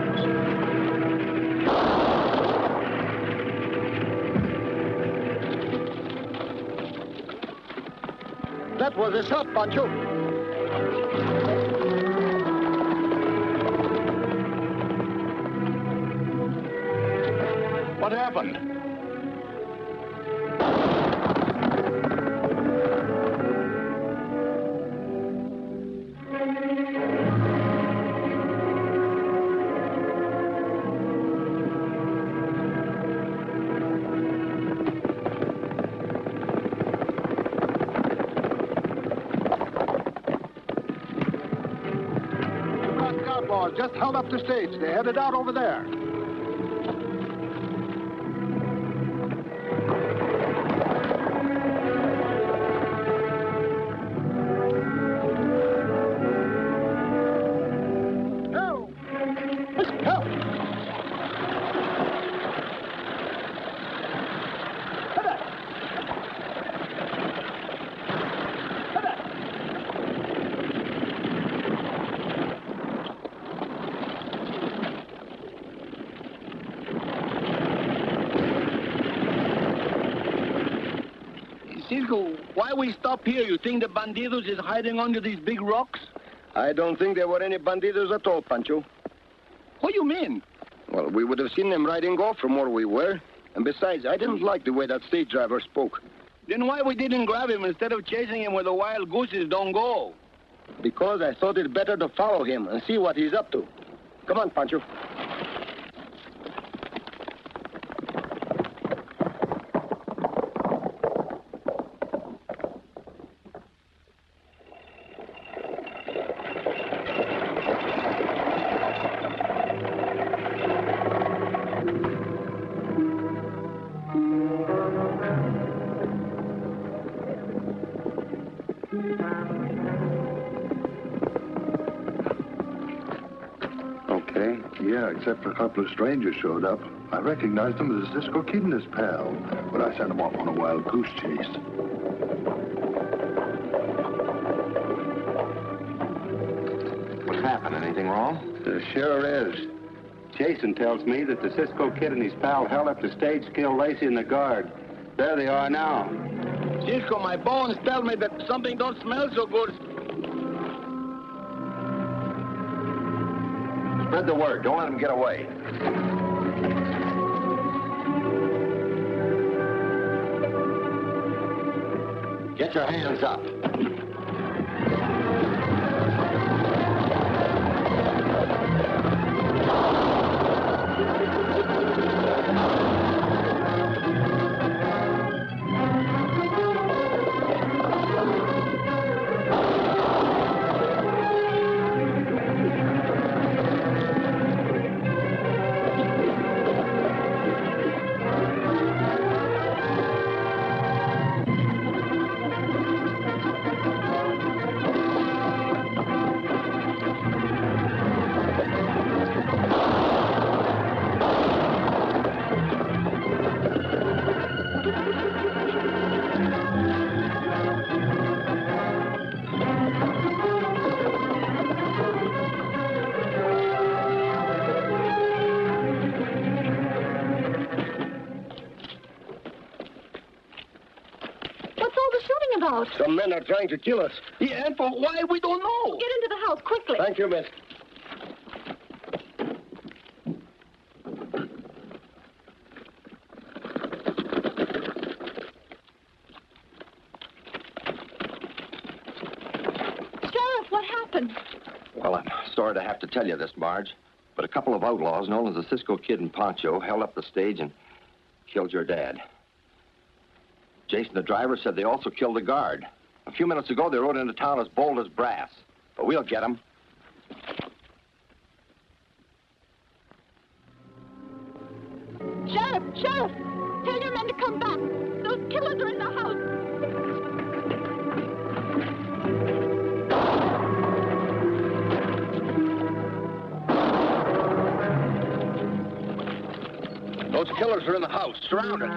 That was a shot, Pancho. What happened? Just held up the stage. They headed out over there. Help! Help! Cisco, why we stop here? You think the bandidos is hiding under these big rocks? I don't think there were any bandidos at all, Pancho. What do you mean? Well, we would have seen them riding off from where we were. And besides, I didn't like the way that stage driver spoke. Then why we didn't grab him instead of chasing him where the wild gooses don't go? Because I thought it better to follow him and see what he's up to. Come on, Pancho. Okay, yeah, except for a couple of strangers showed up. I recognized them as Cisco Kid and his pal, but I sent them off on a wild goose chase. What's happened? Anything wrong? There sure is. Jason tells me that the Cisco Kid and his pal held up the stage, killed Lacey and the guard. There they are now. Cisco, my bones tell me that something don't smell so good. Spread the word. Don't let them get away. Get your hands up. house. Some men are trying to kill us. Yeah, and for why, we don't know. Get into the house, quickly. Thank you, miss. Sheriff, what happened? Well, I'm sorry to have to tell you this, Marge, but a couple of outlaws known as the Cisco Kid and Pancho held up the stage and killed your dad. Jason, the driver, said they also killed the guard. A few minutes ago, they rode into town as bold as brass. But we'll get them. Sheriff! Sheriff! Tell your men to come back. Those killers are in the house. Those killers are in the house, surrounded.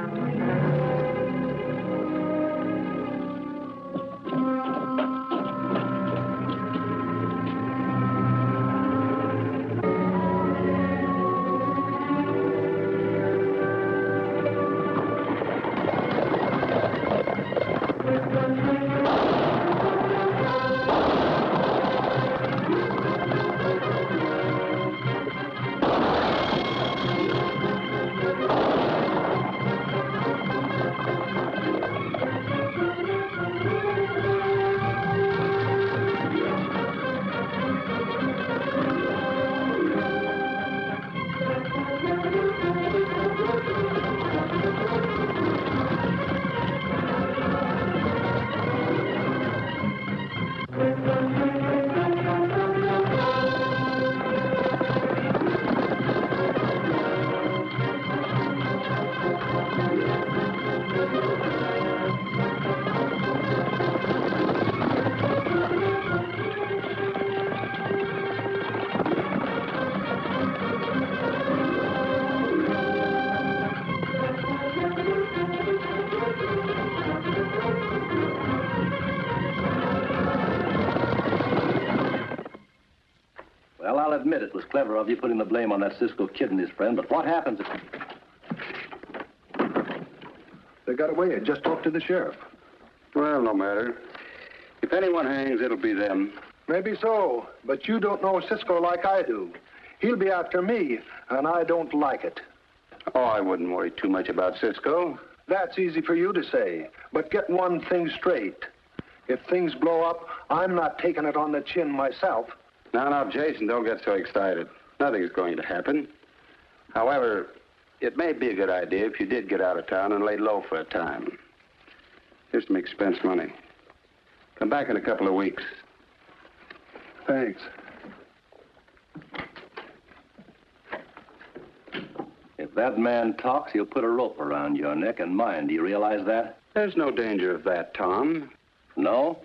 I'll admit it was clever of you putting the blame on that Cisco Kid and his friend, but what happens if... They got away. I just talked to the sheriff. Well, no matter. If anyone hangs, it'll be them. Maybe so, but you don't know Cisco like I do. He'll be after me, and I don't like it. Oh, I wouldn't worry too much about Cisco. That's easy for you to say, but get one thing straight. If things blow up, I'm not taking it on the chin myself. Now, Jason, don't get so excited. Nothing's going to happen. However, it may be a good idea if you did get out of town and lay low for a time. Here's some expense money. Come back in a couple of weeks. Thanks. If that man talks, he'll put a rope around your neck and mine. Do you realize that? There's no danger of that, Tom. No?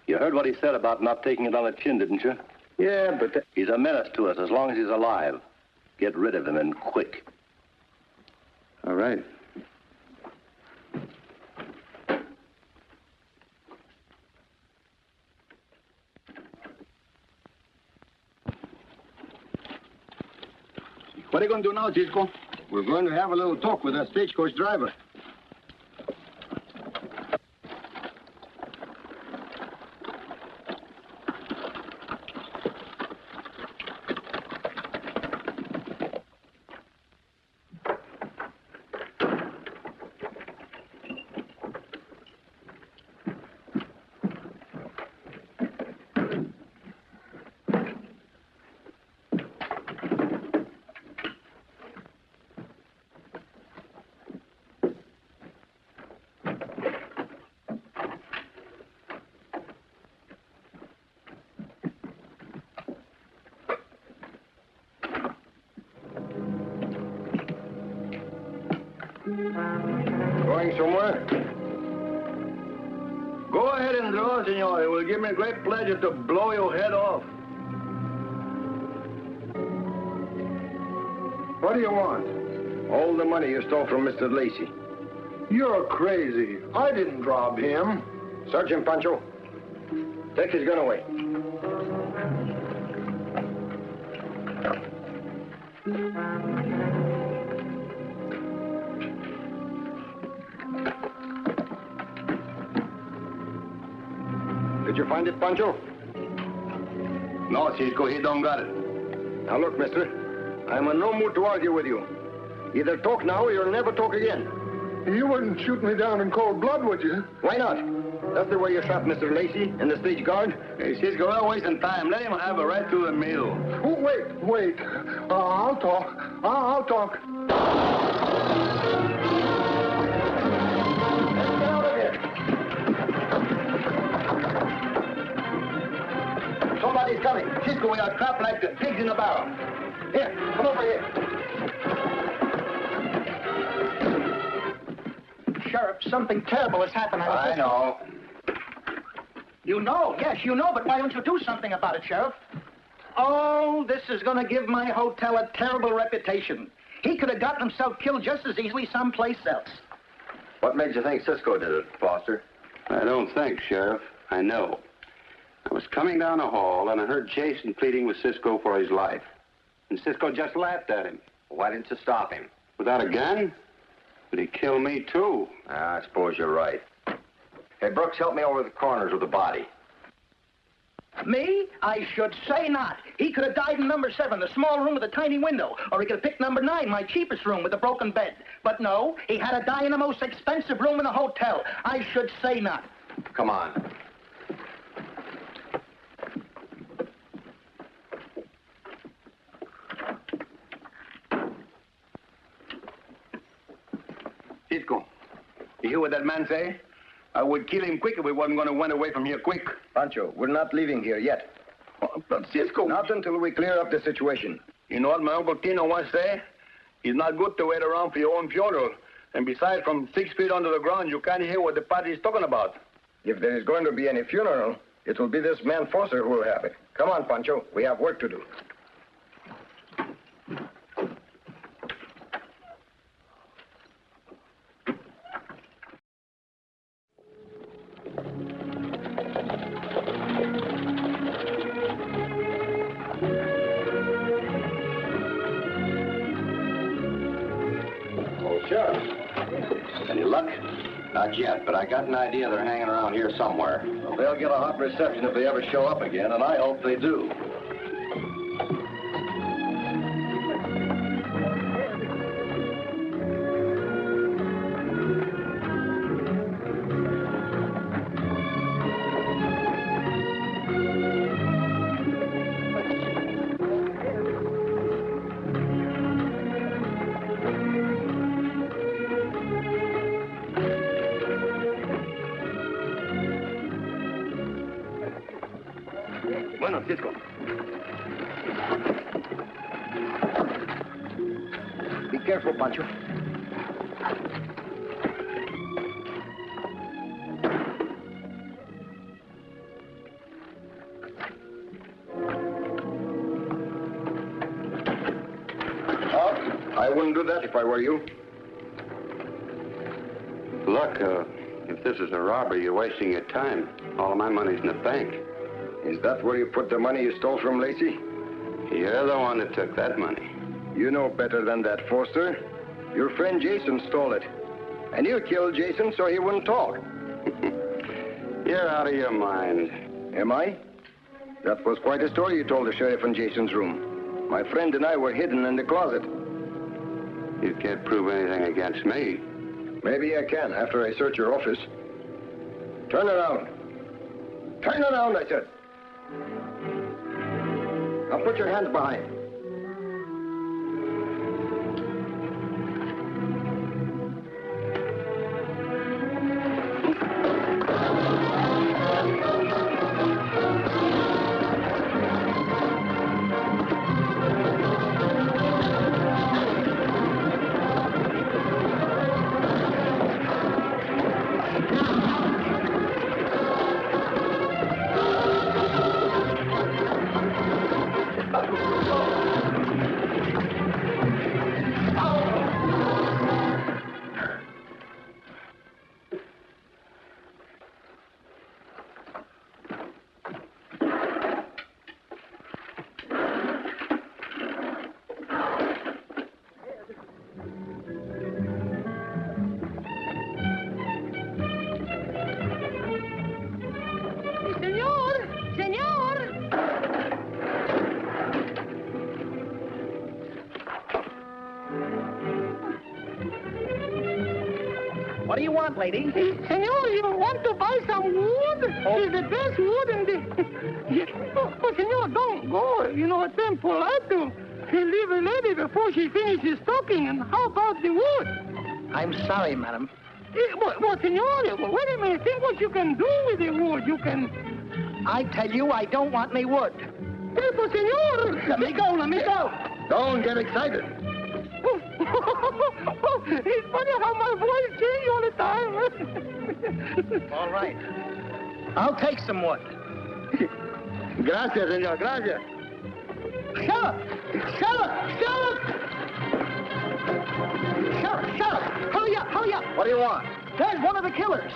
You heard what he said about not taking it on the chin, didn't you? Yeah, but... He's a menace to us as long as he's alive. Get rid of him, and quick. All right. What are you going to do now, Cisco? We're going to have a little talk with that stagecoach driver. Going somewhere? Go ahead and draw, senor. It will give me great pleasure to blow your head off. What do you want? All the money you stole from Mr. Lacey. You're crazy. I didn't rob him. Sergeant Pancho, take his gun away. find it, Pancho? No, Cisco, he don't got it. Now look, mister, I'm in no mood to argue with you. Either talk now or you'll never talk again. You wouldn't shoot me down in cold blood, would you? Why not? That's the way you shot Mr. Lacey in the stage guard. Hey, Cisco, we're wasting time. Let him have a right to the meal. Oh, wait. I'll talk. I'll talk. Get out of here. Somebody's coming. Cisco, we are trapped like the pigs in a barrel. Here, come over here. Sheriff, something terrible has happened. I know. You know? Yes, you know, but why don't you do something about it, Sheriff? Oh, this is going to give my hotel a terrible reputation. He could have gotten himself killed just as easily someplace else. What made you think Cisco did it, Foster? I don't think, Sheriff. I know. I was coming down the hall, and I heard Jason pleading with Cisco for his life. And Cisco just laughed at him. Why didn't you stop him? Without a gun? But he killed me, too. I suppose you're right. Hey, Brooks, help me over the corners of the body. Me? I should say not. He could have died in number 7, the small room with a tiny window. Or he could have picked number 9, my cheapest room with a broken bed. But no, he had to die in the most expensive room in the hotel. I should say not. Come on. Cisco, you hear what that man say? I would kill him quick if we wasn't going to run away from here quick. Pancho, we're not leaving here yet. Oh, but Cisco... Not until we clear up the situation. You know what my Uncle Tino once say? It's not good to wait around for your own funeral. And besides, from 6 feet under the ground, you can't hear what the party is talking about. If there is going to be any funeral, it will be this man Foster who will have it. Come on, Pancho. We have work to do. Any luck? Not yet, but I got an idea they're hanging around here somewhere. Well, they'll get a hot reception if they ever show up again, and I hope they do. Bueno, Cisco. Be careful, Pancho. I wouldn't do that if I were you. Look, if this is a robbery, you're wasting your time. All of my money's in the bank. Is that where you put the money you stole from Lacey? You're the one that took that money. You know better than that, Foster. Your friend Jason stole it. And you killed Jason so he wouldn't talk. You're out of your mind. Am I? That was quite a story you told the sheriff in Jason's room. My friend and I were hidden in the closet. You can't prove anything against me. Maybe I can after I search your office. Turn around. Turn around, I said. Now put your hands behind. What do you want, lady? Senor, you want to buy some wood? It's the best wood in the... Oh, senor, don't go. You know, it's impolite to leave a lady before she finishes talking. And how about the wood? I'm sorry, madam. Well, senor, wait a minute. Think what you can do with the wood. You can... I tell you, I don't want any wood. Well, senor! Let me go. Don't get excited. It's funny how my voice changes all the time. All right. I'll take some wood. Gracias, senor, gracias. Sheriff! Hurry up! What do you want? There's one of the killers.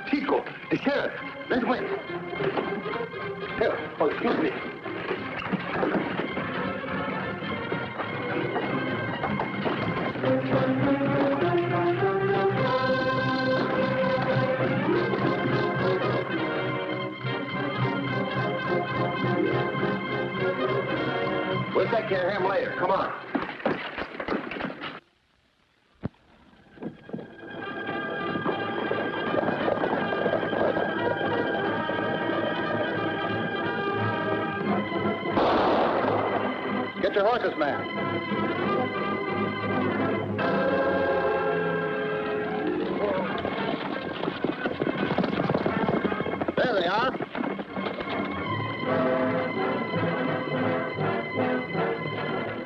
Cisco, the sheriff. Let's wait. Here. Oh, excuse me. We'll take care of him later. Come on. Get your horses, man. There they are.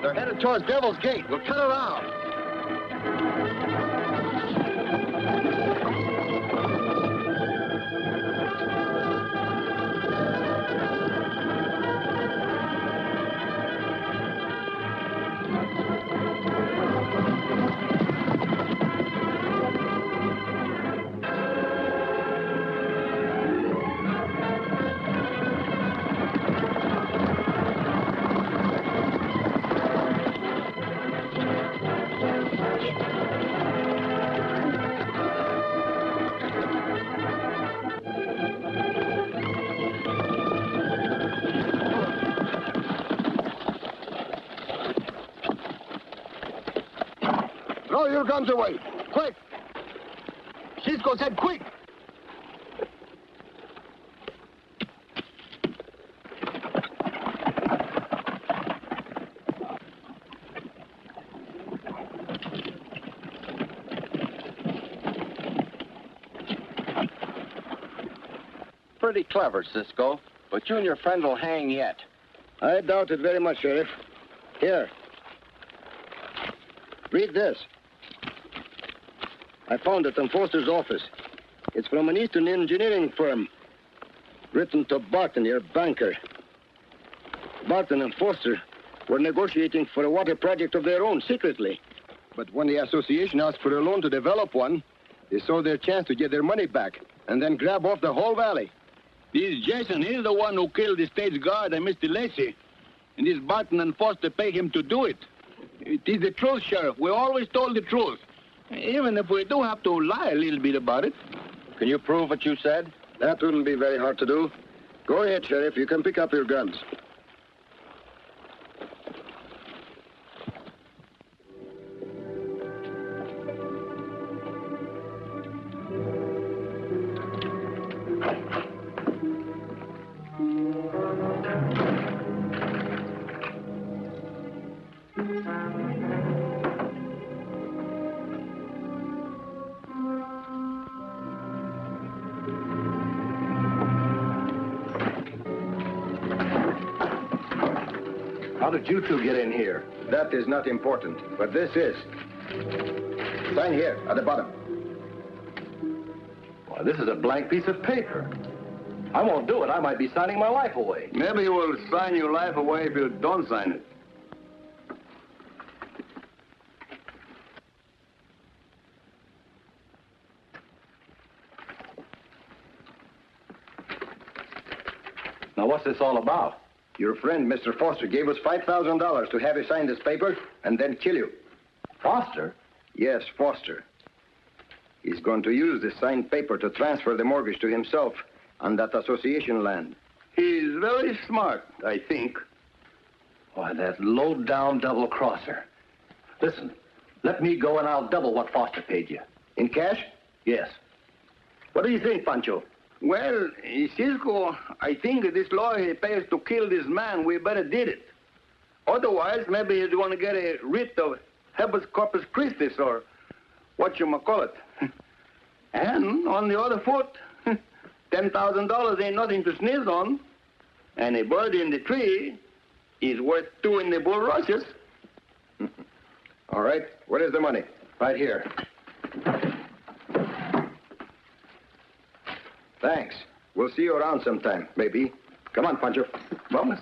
They're headed towards Devil's Gate. We'll cut around. Throw your guns away. Quick! Cisco said quick! Pretty clever, Cisco, but you and your friend will hang yet. I doubt it very much, Sheriff. Here. Read this. I found it in Foster's office. It's from an Eastern engineering firm. Written to Barton, your banker. Barton and Foster were negotiating for a water project of their own, secretly. But when the association asked for a loan to develop one, they saw their chance to get their money back and then grab off the whole valley. This Jason, he's the one who killed the state guard and Mr. Lacey. And this Barton and Foster pay him to do it. It is the truth, Sheriff. We always told the truth. Even if we do have to lie a little bit about it. Can you prove what you said? That wouldn't be very hard to do. Go ahead, Sheriff. You can pick up your guns. How did you two get in here? That is not important, but this is. Sign here, at the bottom. Why, this is a blank piece of paper. I won't do it. I might be signing my life away. Maybe you will sign your life away if you don't sign it. Now, what's this all about? Your friend, Mr. Foster, gave us $5,000 to have you sign this paper and then kill you. Foster? Yes, Foster. He's going to use this signed paper to transfer the mortgage to himself on that association land. He's very smart, I think. Why, that low-down double-crosser. Listen, let me go and I'll double what Foster paid you. In cash? Yes. What do you think, Pancho? Well, Cisco, I think this law he pays to kill this man, we better did it. Otherwise, maybe he's going to get a writ of habeas corpus Christi or whatchamacallit. And on the other foot, $10,000 ain't nothing to sneeze on. And a bird in the tree is worth 2 in the bulrushes. All right. What is the money? Right here. Thanks. We'll see you around sometime, maybe. Come on, Pancho. Vamos.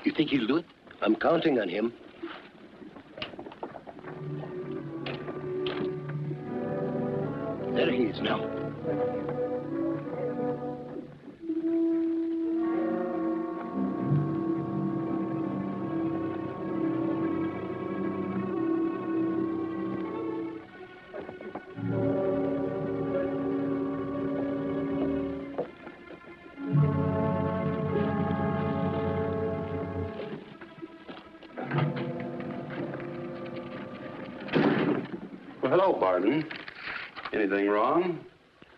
You think he'll do it? I'm counting on him. There he is now. Well, hello, Barton. Anything wrong?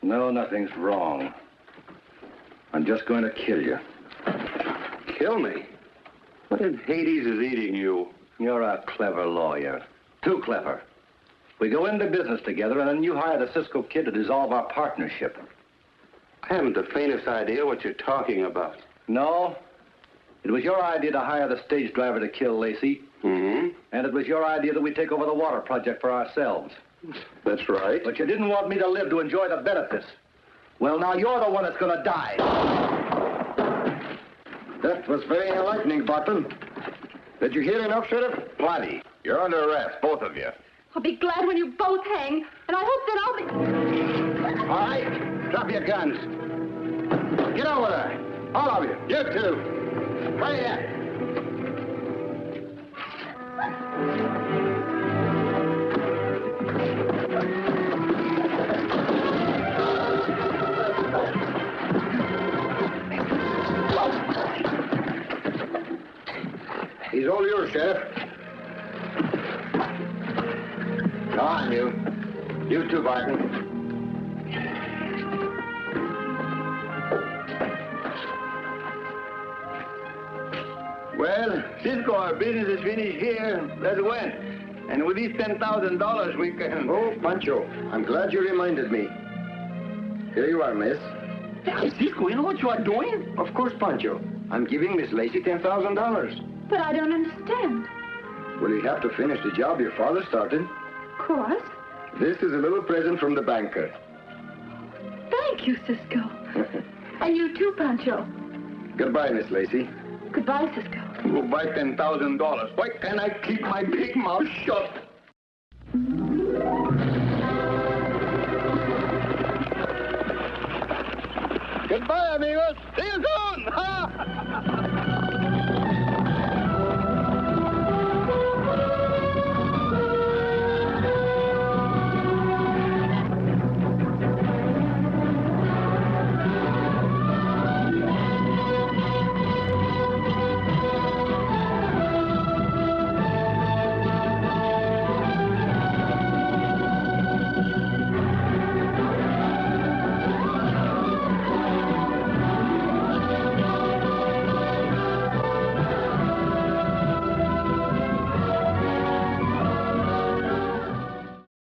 No, nothing's wrong. I'm just going to kill you. Kill me? What in Hades is eating you? You're a clever lawyer. Too clever. We go into business together, and then you hire the Cisco Kid to dissolve our partnership. I haven't the faintest idea what you're talking about. No? It was your idea to hire the stage driver to kill Lacey. Mm-hmm. And it was your idea that we take over the water project for ourselves. That's right. But you didn't want me to live to enjoy the benefits. Well, now you're the one that's going to die. That was very enlightening, Barton. Did you hear enough, Sheriff? Plenty. You're under arrest, both of you. I'll be glad when you both hang, and I hope that I'll be... All right. Drop your guns. Get over there. All of you. You too. Right here. He's all yours, Sheriff. Go on, you. You too, Barton. Well, Cisco, our business is finished here. Let's win. And with these $10,000, we can... Oh, Pancho, I'm glad you reminded me. Here you are, miss. Hey, Cisco, you know what you are doing? Of course, Pancho. I'm giving Miss Lacey $10,000. But I don't understand. Well, you have to finish the job your father started. Of course. This is a little present from the banker. Thank you, Cisco. And you too, Pancho. Goodbye, Miss Lacey. Goodbye, Cisco. Goodbye, $10,000. Why can't I keep my big mouth shut? Goodbye, amigos. See you soon.